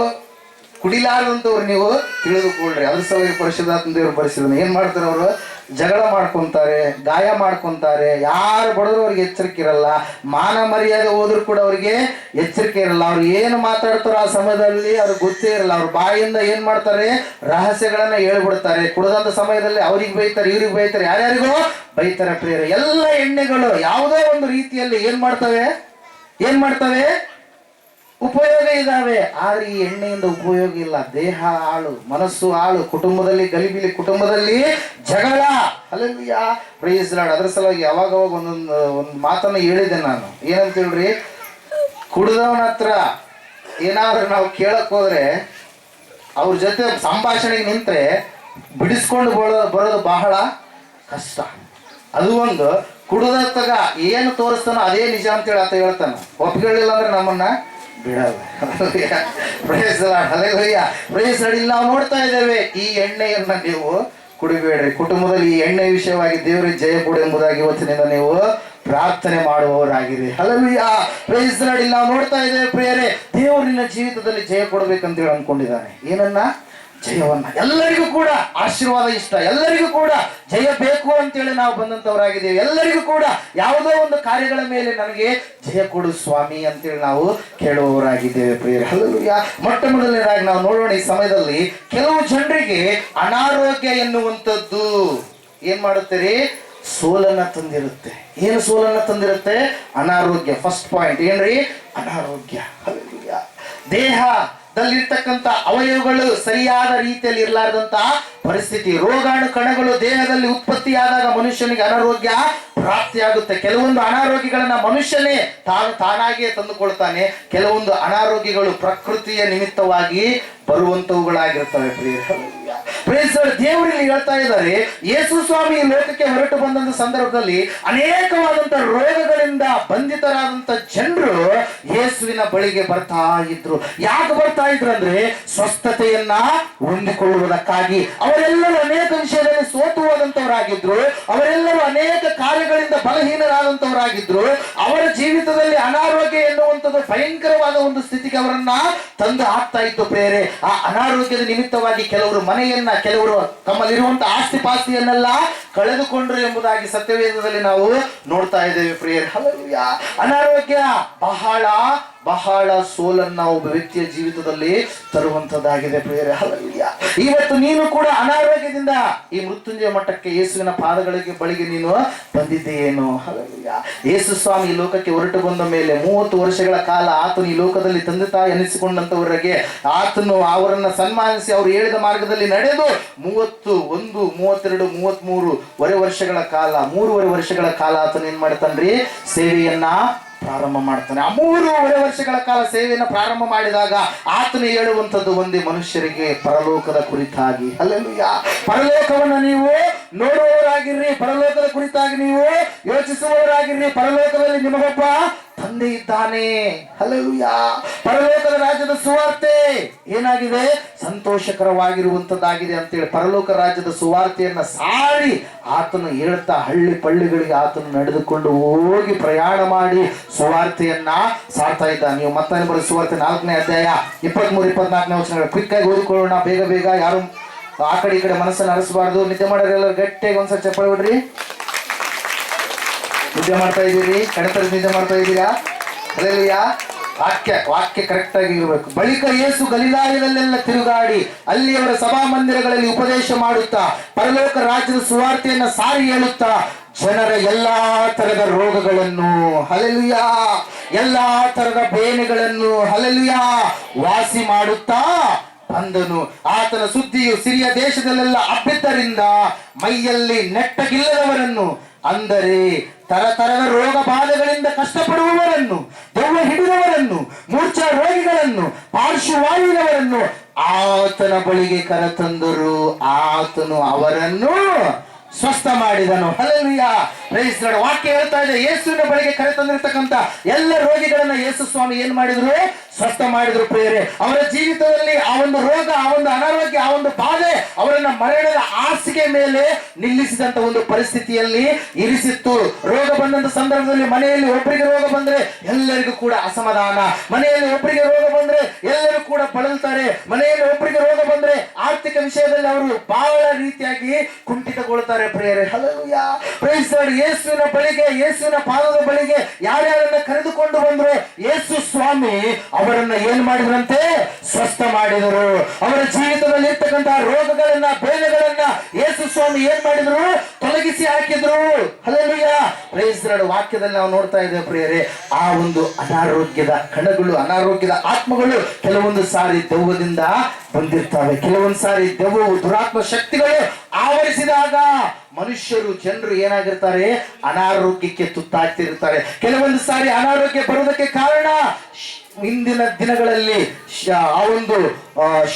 ಕುಡಿಲಾರದಂತವ್ರು ನೀವು ತಿಳಿದುಕೊಳ್ರಿ. ಅದ್ರ ಸಲುವಾಗಿ ಪರಿಶುದ್ಧಾತ್ಮ ದೇವರು ಬರೆಸಿದ್ರು. ಏನ್ ಮಾಡ್ತಾರೆ ಅವರು? ಜಗಳ ಮಾಡ್ಕೊಂತಾರೆ, ಗಾಯ ಮಾಡ್ಕೊಂತಾರೆ. ಯಾರು ಬಡದ್ರು ಅವ್ರಿಗೆ ಎಚ್ಚರಿಕೆ ಇರಲ್ಲ, ಮಾನ ಮರ್ಯಾದೆ ಹೋದ್ರು ಕೂಡ ಅವ್ರಿಗೆ ಎಚ್ಚರಿಕೆ ಇರಲ್ಲ. ಅವ್ರು ಏನು ಮಾತಾಡ್ತಾರೋ ಆ ಸಮಯದಲ್ಲಿ ಅವ್ರಿಗೆ ಗೊತ್ತೇ ಇರಲ್ಲ. ಅವ್ರ ಬಾಯಿಂದ ಏನ್ ಮಾಡ್ತಾರೆ? ರಹಸ್ಯಗಳನ್ನ ಹೇಳ್ಬಿಡ್ತಾರೆ. ಕುಡಿದಂತ ಸಮಯದಲ್ಲಿ ಅವ್ರಿಗೆ ಬೈತಾರೆ, ಇವ್ರಿಗೆ ಬೈತಾರೆ, ಯಾರ್ಯಾರಿಗೋ ಬೈತಾರೆ. ಪ್ರಿಯರೇ, ಎಲ್ಲ ಎಣ್ಣೆಗಳು ಯಾವುದೋ ಒಂದು ರೀತಿಯಲ್ಲಿ ಏನ್ ಮಾಡ್ತವೆ? ಉಪಯೋಗ ಇದಾವೆ. ಆದ್ರೆ ಈ ಎಣ್ಣೆಯಿಂದ ಉಪಯೋಗ ಇಲ್ಲ. ದೇಹ ಹಾಳು, ಮನಸ್ಸು ಹಾಳು, ಕುಟುಂಬದಲ್ಲಿ ಗಲಿಬಿಲಿ, ಕುಟುಂಬದಲ್ಲಿ ಜಗಳ. ಹಲ್ಲೆಲೂಯಾ. Praise Lord. ಅದ್ರ ಸಲುವಾಗಿ ಯಾವಾಗವಾಗ ಒಂದು ಮಾತನ್ನ ಹೇಳಿದೆ ನಾನು. ಏನಂತ ಹೇಳ್ರಿ, ಕುಡಿದವನ ಹತ್ರ ಏನಾದ್ರೂ ನಾವು ಕೇಳಕ್ ಹೋದ್ರೆ ಅವ್ರ ಜೊತೆ ಸಂಭಾಷಣೆಗೆ ನಿಂತ್ರೆ ಬಿಡಿಸ್ಕೊಂಡು ಬರೋದು ಬಹಳ ಕಷ್ಟ. ಅದು ಒಂದು ಕುಡಿದತ್ತಾಗ ಏನು ತೋರಿಸ್ತಾನೋ ಅದೇ ನಿಜ ಅಂತೇಳಿ ಆತ ಹೇಳ್ತಾನ. ಒಪ್ಪಿಕೊಳ್ಳಿಲ್ಲ ಅಂದ್ರೆ ನಮ್ಮನ್ನ ಬಿಡಲ್ಲ. Praise Lord. Hallelujah. Praise Lord. ಇಲ್ಲಿ ನಾವು ನೋಡ್ತಾ ಇದ್ದೇವೆ, ಈ ಎಣ್ಣೆಯನ್ನ ನೀವು ಕುಡಿಬೇಡ್ರಿ. ಕುಟುಂಬದಲ್ಲಿ ಈ ಎಣ್ಣೆ ವಿಷಯವಾಗಿ ದೇವರಿಗೆ ಜಯ ಕೊಡು ಎಂಬುದಾಗಿ ಇವತ್ತಿನಿಂದ ನೀವು ಪ್ರಾರ್ಥನೆ ಮಾಡುವವರಾಗಿರಿ. ಹಲ್ಲೆಲೂಯಾ. Praise Lord. ಇಲ್ಲಿ ನಾವು ನೋಡ್ತಾ ಇದ್ದೇವೆ ಪ್ರಿಯರೇ, ದೇವರು ನಿನ್ನ ಜೀವಿತದಲ್ಲಿ ಜಯ ಕೊಡಬೇಕಂತ ಹೇಳಿ ಅನ್ಕೊಂಡಿದ್ದಾನೆ. ಏನನ್ನ? ಜಯವನ್ನ. ಎಲ್ಲರಿಗೂ ಕೂಡ ಆಶೀರ್ವಾದ ಇಷ್ಟ, ಎಲ್ಲರಿಗೂ ಕೂಡ ಜಯ ಬೇಕು ಅಂತೇಳಿ ನಾವು ಬಂದಂತವರಾಗಿದ್ದೇವೆ. ಎಲ್ಲರಿಗೂ ಕೂಡ ಯಾವುದೋ ಒಂದು ಕಾರ್ಯಗಳ ಮೇಲೆ ನನಗೆ ಜಯ ಕೊಡು ಸ್ವಾಮಿ ಅಂತೇಳಿ ನಾವು ಕೇಳುವವರಾಗಿದ್ದೇವೆ ಪ್ರಿಯರೇ. ಹಲ್ಲೆಲೂಯಾ. ಮೊಟ್ಟ ಮೊದಲನೇದಾಗಿ ನಾವು ನೋಡೋಣ, ಈ ಸಮಯದಲ್ಲಿ ಕೆಲವು ಜನರಿಗೆ ಅನಾರೋಗ್ಯ ಎನ್ನುವಂಥದ್ದು ಏನ್ ಮಾಡುತ್ತೀರಿ? ಸೋಲನ್ನ ತಂದಿರುತ್ತೆ. ಏನು ಸೋಲನ್ನ ತಂದಿರುತ್ತೆ? ಅನಾರೋಗ್ಯ. ಫಸ್ಟ್ ಪಾಯಿಂಟ್ ಏನ್ರಿ? ಅನಾರೋಗ್ಯ. ಹಲ್ಲೆಲೂಯಾ. ದೇಹದಲ್ಲಿರ್ತಕ್ಕಂಥ ಅವಯವಗಳು ಸರಿಯಾದ ರೀತಿಯಲ್ಲಿ ಇರಲಾರದಂತಹ ಪರಿಸ್ಥಿತಿ, ರೋಗಾಣು ಕಣಗಳು ದೇಹದಲ್ಲಿ ಉತ್ಪತ್ತಿಯಾದಾಗ ಮನುಷ್ಯನಿಗೆ ಅನಾರೋಗ್ಯ ಪ್ರಾಪ್ತಿಯಾಗುತ್ತೆ. ಕೆಲವೊಂದು ಅನಾರೋಗ್ಯಗಳನ್ನ ಮನುಷ್ಯನೇ ತಾನಾಗಿಯೇ ತಂದುಕೊಳ್ತಾನೆ. ಕೆಲವೊಂದು ಅನಾರೋಗ್ಯಗಳು ಪ್ರಕೃತಿಯ ನಿಮಿತ್ತವಾಗಿ ಬರುವಂತವುಗಳಾಗಿರ್ತವೆ ಪ್ರಿಯರೇ. ದೇವರಲ್ಲಿ ಹೇಳ್ತಾ ಇದ್ದಾರೆ, ಯೇಸು ಸ್ವಾಮಿ ಲೋಕಕ್ಕೆ ಹೊರಟು ಬಂದಂತ ಸಂದರ್ಭದಲ್ಲಿ ಅನೇಕವಾದಂತ ರೋಗಗಳಿಂದ ಬಂಧಿತರಾದಂತ ಜನರು ಯೇಸುವಿನ ಬಳಿಗೆ ಬರ್ತಾ ಇದ್ರು. ಯಾಕೆ ಬರ್ತಾ ಇದ್ರು ಅಂದ್ರೆ ಸ್ವಸ್ಥತೆಯನ್ನ ಹೊಂದಿಕೊಳ್ಳುವುದಕ್ಕಾಗಿ. ಅವರೆಲ್ಲರೂ ಅನೇಕ ವಿಷಯದಲ್ಲಿ ಸೋತು ಹೋದಂತವರಾಗಿದ್ರು. ಅವರೆಲ್ಲರೂ ಅನೇಕ ಕಾರ್ಯಗಳಿಂದ ಬಲಹೀನರಾದಂತವರಾಗಿದ್ರು. ಅವರ ಜೀವಿತದಲ್ಲಿ ಅನಾರೋಗ್ಯ ಎನ್ನುವಂಥದ್ದು ಭಯಂಕರವಾದ ಒಂದು ಸ್ಥಿತಿಗೆ ಅವರನ್ನ ತಂದು ಹಾಕ್ತಾ ಇತ್ತು ಪ್ರಿಯರೇ. ಆ ಅನಾರೋಗ್ಯದ ನಿಮಿತ್ತವಾಗಿ ಕೆಲವರು ಮನೆಯನ್ನ, ಕೆಲವರು ತಮ್ಮಲ್ಲಿರುವಂತಹ ಆಸ್ತಿ ಪಾಸ್ತಿಯನ್ನೆಲ್ಲ ಕಳೆದುಕೊಂಡ್ರು ಎಂಬುದಾಗಿ ಸತ್ಯವೇದದಲ್ಲಿ ನಾವು ನೋಡ್ತಾ ಇದ್ದೇವೆ ಪ್ರಿಯರೇ. ಹಲ್ಲೆಲೂಯಾ. ಅನಾರೋಗ್ಯ ಬಹಳ ಬಹಳ ಸೋಲನ್ನ ಒಬ್ಬ ವ್ಯಕ್ತಿಯ ಜೀವಿತದಲ್ಲಿ ತರುವಂತದ್ದಾಗಿದೆ ಪ್ರಿಯರೇ. ಹಲ್ಲೆಲೂಯಾ. ಇವತ್ತು ನೀನು ಕೂಡ ಅನಾರೋಗ್ಯದಿಂದ ಈ ಮೃತ್ಯುಂಜಯ ಮಠಕ್ಕೆ, ಯೇಸುವಿನ ಪಾದಗಳಿಗೆ ಬಳಿಗೆ ನೀನು ಬಂದಿದ್ದೇನು? ಹಲ್ಲೆಲೂಯಾ. ಯೇಸು ಸ್ವಾಮಿ ಈ ಲೋಕಕ್ಕೆ ಹೊರಟು ಬಂದ ಮೇಲೆ 30 ವರ್ಷಗಳ ಕಾಲ ಆತನು ಈ ಲೋಕದಲ್ಲಿ ತಂದೆ ತಾಯಿ ಎನಿಸಿಕೊಂಡಂತವರಿಗೆ ಆತನು ಅವರನ್ನ ಸನ್ಮಾನಿಸಿ ಅವರು ಹೇಳಿದ ಮಾರ್ಗದಲ್ಲಿ ನಡೆದು 31, 32, 33 ವರ್ಷಗಳ ಕಾಲ, 3.5 ವರ್ಷಗಳ ಕಾಲ ಆತನು ಏನ್ ಮಾಡ್ತಾನ್ರಿ? ಸೇವೆಯನ್ನ ಪ್ರಾರಂಭ ಮಾಡ್ತಾನೆ. ಆ 3.5 ವರ್ಷಗಳ ಕಾಲ ಸೇವೆಯನ್ನು ಪ್ರಾರಂಭ ಮಾಡಿದಾಗ ಆತನು ಹೇಳುವಂಥದ್ದು ಒಂದೇ, ಮನುಷ್ಯರಿಗೆ ಪರಲೋಕದ ಕುರಿತಾಗಿ. ಹಲ್ಲೆಲೂಯಾ. ಪರಲೋಕವನ್ನ ನೀವು ನೋಡುವವರಾಗಿರ್ರಿ, ಪರಲೋಕದ ಕುರಿತಾಗಿ ನೀವು ಯೋಚಿಸುವವರಾಗಿರ್ರಿ. ಪರಲೋಕದಲ್ಲಿ ನಿಮಗೊಬ್ಬ ತಂದೆ ಇದ್ದಾನೆ. ಹಲ್ಲೆಲೂಯಾ. ಪರಲೋಕದ ರಾಜ್ಯದ ಸುವಾರ್ತೆ ಏನಾಗಿದೆ? ಸಂತೋಷಕರವಾಗಿರುವಂತದ್ದಾಗಿದೆ ಅಂತೇಳಿ ಪರಲೋಕ ರಾಜ್ಯದ ಸುವಾರ್ತೆಯನ್ನ ಸಾರಿ ಆತನು ಹೇಳ್ತಾ ಹಳ್ಳಿ ಪಳ್ಳಿಗಳಿಗೆ ಆತನು ನಡೆದುಕೊಂಡು ಹೋಗಿ ಪ್ರಯಾಣ ಮಾಡಿ ಸುವಾರ್ತೆಯನ್ನ ಸಾರ್ತಾ ಇದ್ದ. ನೀವು ಮತ್ತಾನೆ ಬರೋ ಸುವಾರ್ತೆ 4ನೇ ಅಧ್ಯಾಯ 23-24ನೇ ವಚನಗಳು ಕ್ವಿಕ್ ಆಗಿ ಓದಿಕೊಳ್ಳೋಣ. ಬೇಗ ಬೇಗ. ಯಾರು ಆ ಕಡೆ ಈ ಕಡೆ ಮನಸ್ಸನ್ನು ಹರಿಸಬಾರ್ದು. ನಿದ್ದೆ ಮಾಡೋರೆಲ್ಲ ಗಟ್ಟಿಯಾಗಿ ಒಂದ್ಸಲ ಚಪ್ಪಳಿ ಬಿಡ್ರಿ. ನಿದ್ದೆ ಮಾಡ್ತಾ ಇದ್ದೀರಿ? ಕಣತರ ನಿದ್ದೆ ಮಾಡ್ತಾ ಇದ್ದೀರಾ? ಹಲ್ಲೆಲೂಯಾ. ವಾಕ್ಯ ಕರೆಕ್ಟ್ ಆಗಿ ಇರಬೇಕು. ಬಳಿಕ ಯೇಸು ಗಲಿಲಾಯದಲ್ಲೆಲ್ಲ ತಿರುಗಾಡಿ ಅಲ್ಲಿಯವರ ಸಭಾ ಮಂದಿರಗಳಲ್ಲಿ ಉಪದೇಶ ಮಾಡುತ್ತಾ ಪರಲೋಕ ರಾಜ್ಯದ ಸುವಾರ್ತೆಯನ್ನ ಸಾರಿ ಹೇಳುತ್ತಾ ಜನರ ಎಲ್ಲಾ ತರದ ರೋಗಗಳನ್ನು, ಹಲ್ಲೆಲೂಯಾ, ಎಲ್ಲಾ ತರದ ಬೇನೆಗಳನ್ನು, ಹಲ್ಲೆಲೂಯಾ, ವಾಸಿ ಮಾಡುತ್ತಾ ಬಂದನು. ಆತನ ಸುದ್ದಿಯು ಸಿರಿಯ ದೇಶದಲ್ಲೆಲ್ಲ ಹಬ್ಬಿದ್ದರಿಂದ ಮೈಯಲ್ಲಿ ನೆಟ್ಟಗಿಲ್ಲದವರನ್ನು, ಅಂದರೆ ತರತರದ ರೋಗ ಬಾಧೆಗಳಿಂದ ಕಷ್ಟಪಡುವವರನ್ನು, ದೆವ್ವ ಹಿಡಿದವರನ್ನು, ಮೂರ್ಛಾ ರೋಗಿಗಳನ್ನು, ಪಾರ್ಶ್ವವಾಯುವವರನ್ನು ಆತನ ಬಳಿಗೆ ಕರೆತಂದರು. ಆತನು ಅವರನ್ನು ಸ್ವಸ್ಥ ಮಾಡಿದನು. ಹಲ್ಲೆಲೂಯಾ. Praise Lord. ವಾಕ್ಯ ಹೇಳ್ತಾ ಇದೆ, ಯೇಸುವಿನ ಬಳಿಗೆ ಕರೆತಂದಿರ್ತಕ್ಕಂಥ ಎಲ್ಲ ರೋಗಿಗಳನ್ನ ಯೇಸು ಸ್ವಾಮಿ ಏನ್ ಮಾಡಿದ್ರು? ಸ್ವಸ್ಥ ಮಾಡಿದ್ರು ಪ್ರಿಯರೇ. ಅವರ ಜೀವಿತದಲ್ಲಿ ಆ ಒಂದು ರೋಗ, ಆ ಒಂದು ಅನಾರೋಗ್ಯ, ಆ ಒಂದು ಬಾಧೆ ಅವರನ್ನ ಮರಣದ ಹಾಸಿಗೆ ಮೇಲೆ ನಿಲ್ಲಿಸಿದಂತ ಒಂದು ಪರಿಸ್ಥಿತಿಯಲ್ಲಿ ಇರಿಸಿತ್ತು. ರೋಗ ಬಂದಂತ ಸಂದರ್ಭದಲ್ಲಿ ಮನೆಯಲ್ಲಿ ಒಬ್ಬರಿಗೆ ರೋಗ ಬಂದ್ರೆ ಎಲ್ಲರಿಗೂ ಕೂಡ ಅಸಮಾಧಾನ, ಮನೆಯಲ್ಲಿ ಒಬ್ಬರಿಗೆ ರೋಗ ಬಂದ್ರೆ ಎಲ್ಲರೂ ಕೂಡ ಬಳಲ್ತಾರೆ, ಮನೆಯಲ್ಲಿ ಒಬ್ಬರಿಗೆ ರೋಗ ಬಂದ್ರೆ ಆರ್ಥಿಕ ವಿಷಯದಲ್ಲಿ ಅವರು ಬಹಳ ರೀತಿಯಾಗಿ ಕುಂಠಿತಗೊಳ್ತಾರೆ ಪ್ರಿಯರೇ. ಹಲ್ಲೆಲೂಯಾ. Praise Lord. ಯೇಸುವಿನ ಬಳಿಗೆ, ಯೇಸುವಿನ ಪಾದದ ಬಳಿಗೆ ಯಾರ್ಯಾರನ್ನ ಕರೆದುಕೊಂಡು ಬಂದ್ರು ಯೇಸು ಸ್ವಾಮಿ ಅವರನ್ನ ಏನ್ ಮಾಡಿದ್ರಂತೆ? ಸ್ವಸ್ಥ ಮಾಡಿದರು. ಅವರ ಜೀವಿತದಲ್ಲಿ ಇರ್ತಕ್ಕಂತಹ ರೋಗಗಳನ್ನ, ಬೇನೆಗಳನ್ನ ಯೇಸು ಸ್ವಾಮಿ ಏನ್ ಮಾಡಿದ್ರು? ತೊಲಗಿಸಿ ಹಾಕಿದ್ರು. ಹಲ್ಲೆಲೂಯಾ. Praise Lord. ವಾಕ್ಯದಲ್ಲಿ ನಾವು ನೋಡ್ತಾ ಇದ್ದೇವೆ ಪ್ರಿಯರೇ, ಆ ಒಂದು ಅನಾರೋಗ್ಯದ ಕಣಗಳು, ಅನಾರೋಗ್ಯದ ಆತ್ಮಗಳು ಕೆಲವೊಂದು ಸಾರಿ ದೆವ್ವದಿಂದ ಬಂದಿರ್ತವೆ. ಕೆಲವೊಂದು ಸಾರಿ ದೆವ್ವವು, ದುರಾತ್ಮ ಶಕ್ತಿಗಳು ಆವರಿಸಿದಾಗ ಮನುಷ್ಯರು, ಜನರು ಏನಾಗಿರ್ತಾರೆ? ಅನಾರೋಗ್ಯಕ್ಕೆ ತುತ್ತಾಗ್ತಿರ್ತಾರೆ. ಕೆಲವೊಂದು ಸಾರಿ ಅನಾರೋಗ್ಯ ಬರುವುದಕ್ಕೆ ಕಾರಣ ಇಂದಿನ ದಿನಗಳಲ್ಲಿ ಆ ಒಂದು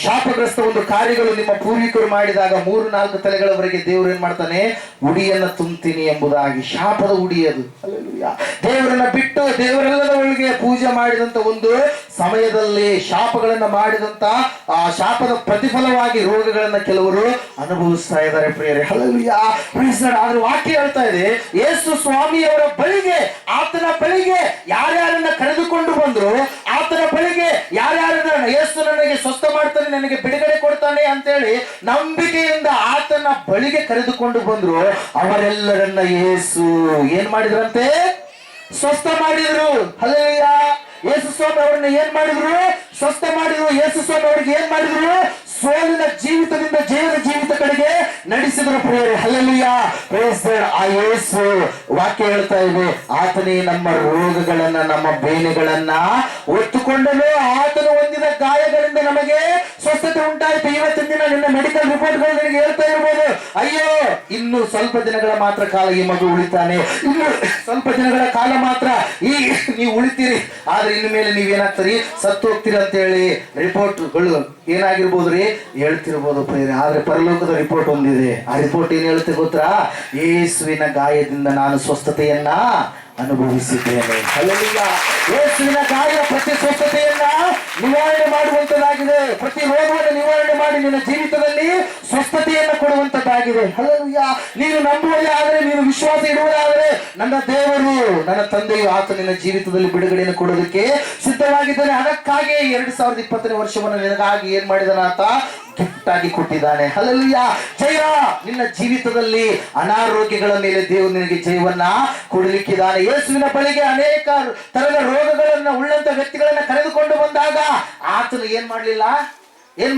ಶಾಪಗ್ರಸ್ತ ಒಂದು ಕಾರ್ಯಗಳು ನಿಮ್ಮ ಪೂರ್ವಿಕರು ಮಾಡಿದಾಗ 3-4 ತಲೆಗಳವರೆಗೆ ದೇವರು ಏನ್ ಮಾಡ್ತಾನೆ? ಉಡಿಯನ್ನ ತುಂಬ್ತೀನಿ ಎಂಬುದಾಗಿ. ಶಾಪದ ಉಡಿ ಅದು. ಹಲ್ಲೆಲೂಯಾ. ದೇವರನ್ನ ಬಿಟ್ಟು ದೇವರೆಲ್ಲದವರಿಗೆ ಪೂಜೆ ಮಾಡಿದಂತ ಒಂದು ಸಮಯದಲ್ಲಿ ಶಾಪಗಳನ್ನ ಮಾಡಿದಂತ ಆ ಶಾಪದ ಪ್ರತಿಫಲವಾಗಿ ರೋಗಗಳನ್ನ ಕೆಲವರು ಅನುಭವಿಸ್ತಾ ಇದ್ದಾರೆ ಪ್ರಿಯರೇ. ಹಲ್ಲೆಲೂಯಾ. ಆದ್ರೆ ವಾಕ್ಯ ಹೇಳ್ತಾ ಇದೆ, ಯೇಸು ಸ್ವಾಮಿಯವರ ಬಳಿಗೆ, ಆತನ ಬಳಿಗೆ ಯಾರ್ಯಾರನ್ನ ಕರೆದುಕೊಂಡು ಬಂದ್ರು ಆತನ ಬಳಿಗೆ ಯಾರ್ಯಾರ ಯೇಸು ನನಗೆ ಸ್ವಸ್ಥ ಮಾಡ್ತಾನೆ, ನನಗೆ ಬಿಡುಗಡೆ ಕೊಡ್ತಾನೆ ಅಂತೇಳಿ ನಂಬಿಕೆಯಿಂದ ಆತನ ಬಳಿಗೆ ಕರೆದುಕೊಂಡು ಬಂದ್ರು, ಅವರೆಲ್ಲರನ್ನ ಯೇಸು ಏನ್ ಮಾಡಿದ್ರಂತೆ? ಸ್ವಸ್ಥ ಮಾಡಿದ್ರು. ಹಲ್ಲೆಲೂಯಾ. ಯೇಸು ಸ್ವಾಮಿ ಅವ್ರನ್ನ ಏನ್ ಮಾಡಿದ್ರು? ಸ್ವಸ್ಥ ಮಾಡಿದ್ರು. ಯೇಸು ಸ್ವಾಮಿ ಅವ್ರಿಗೆ ಏನ್ ಮಾಡಿದ್ರು? ಸೋಲಿನ ಜೀವಿತದಿಂದ ಜಯದ ಜೀವಿತ ಕಡೆಗೆ ನಡೆಸಿದ್ರು ಪ್ರಿಯರೇ. ಹಲ್ಲೆಲೂಯಾ. Praise the Lord. ಆ ಯೇಸು ವಾಕ್ಯ ಹೇಳ್ತಾ ಇದೆ, ಆತನೇ ನಮ್ಮ ರೋಗಗಳನ್ನ, ನಮ್ಮ ಬೇನೆಗಳನ್ನ ಹೊತ್ತುಕೊಂಡನು, ಆತನು ಹೊಂದಿದ ಗಾಯಗಳಿಂದ ನಮಗೆ ಸ್ವಸ್ಥತೆ ಉಂಟಾಯಿತು. ಇವತ್ತಿನ ದಿನ ನಿನ್ನ ಮೆಡಿಕಲ್ ರಿಪೋರ್ಟ್ಗಳು ನಿನಗೆ ಹೇಳ್ತಾ ಇರ್ಬೋದು, ಅಯ್ಯೋ ಇನ್ನು ಸ್ವಲ್ಪ ದಿನಗಳ ಮಾತ್ರ ಕಾಲ ಈ ಮಗು ಉಳಿತಾನೆ, ಇನ್ನು ಸ್ವಲ್ಪ ದಿನಗಳ ಕಾಲ ಮಾತ್ರ ಈ ನೀವು ಉಳಿತೀರಿ, ಆದ್ರೆ ಇನ್ನು ಮೇಲೆ ನೀವೇನಾಗ್ತೀರಿ? ಸತ್ತು ಹೋಗ್ತೀರಿ ಅಂತ ಹೇಳಿ ರಿಪೋರ್ಟ್ಗಳು ಏನಾಗಿರ್ಬೋದು ರೀ ಹೇಳ್ತಿರ್ಬೋದು ಪ್ರಿಯರೇ. ಆದ್ರೆ ಪರಲೋಕದ ರಿಪೋರ್ಟ್ ಒಂದಿದೆ. ಆ ರಿಪೋರ್ಟ್ ಏನ್ ಹೇಳುತ್ತೆ ಗೊತ್ತಾ? ಯೇಸುವಿನ ಗಾಯದಿಂದ ನಾನು ಸ್ವಸ್ಥತೆಯನ್ನ ಅನುಭವಿಸಿದ್ದೇನೆ. ಹಲ್ಲೆಲೂಯಾ. ಯೇಸುವಿನ ಗಾಯ ಪ್ರತಿ ಸ್ವಸ್ಥತೆಯನ್ನ ನಿವಾರಣೆ ಮಾಡುವಂತದ್ದಾಗಿದೆ. ಪ್ರತಿ ರೋಗವನ್ನು ನಿವಾರಣೆ ಮಾಡಿ ನಿನ್ನ ಜೀವಿತದಲ್ಲಿ ಸ್ವಸ್ಥತೆಯನ್ನು ಕೊಡುವಂತದ್ದಾಗಿದೆ. ಹಲ್ಲೆಲೂಯಾ. ನೀನು ನಂಬುವುದೇ ಆದರೆ, ನೀನು ವಿಶ್ವಾಸ ಇಡುವುದಾದರೆ, ನನ್ನ ದೇವರು, ನನ್ನ ತಂದೆಯು ಆತ ನಿನ್ನ ಜೀವಿತದಲ್ಲಿ ಬಿಡುಗಡೆಯನ್ನು ಕೊಡೋದಕ್ಕೆ ಸಿದ್ಧವಾಗಿದ್ದಾನೆ. ಅದಕ್ಕಾಗಿ 2020ನೇ ವರ್ಷವನ್ನು ನಿನಗಾಗಿ ಏನ್ ಮಾಡಿದಾನ ಆತ? ಗಿಫ್ಟ್ ಆಗಿ ಕೊಟ್ಟಿದ್ದಾನೆ. ಹಲ್ಲೆಲೂಯಾ. ಜಯ. ನಿನ್ನ ಜೀವಿತದಲ್ಲಿ ಅನಾರೋಗ್ಯಗಳ ಮೇಲೆ ದೇವರು ನಿನಗೆ ಜಯವನ್ನ ಕೊಡಲಿಕ್ಕಿದ್ದಾನೆ. ಯೇಸುವಿನ ಬಳಿಗೆ ಅನೇಕ ತರದ ರೋಗಗಳನ್ನ ಉಳ್ಳಂತ ವ್ಯಕ್ತಿಗಳನ್ನ ಕರೆದುಕೊಂಡು ಬಂದಾಗ ಆತನು ಏನ್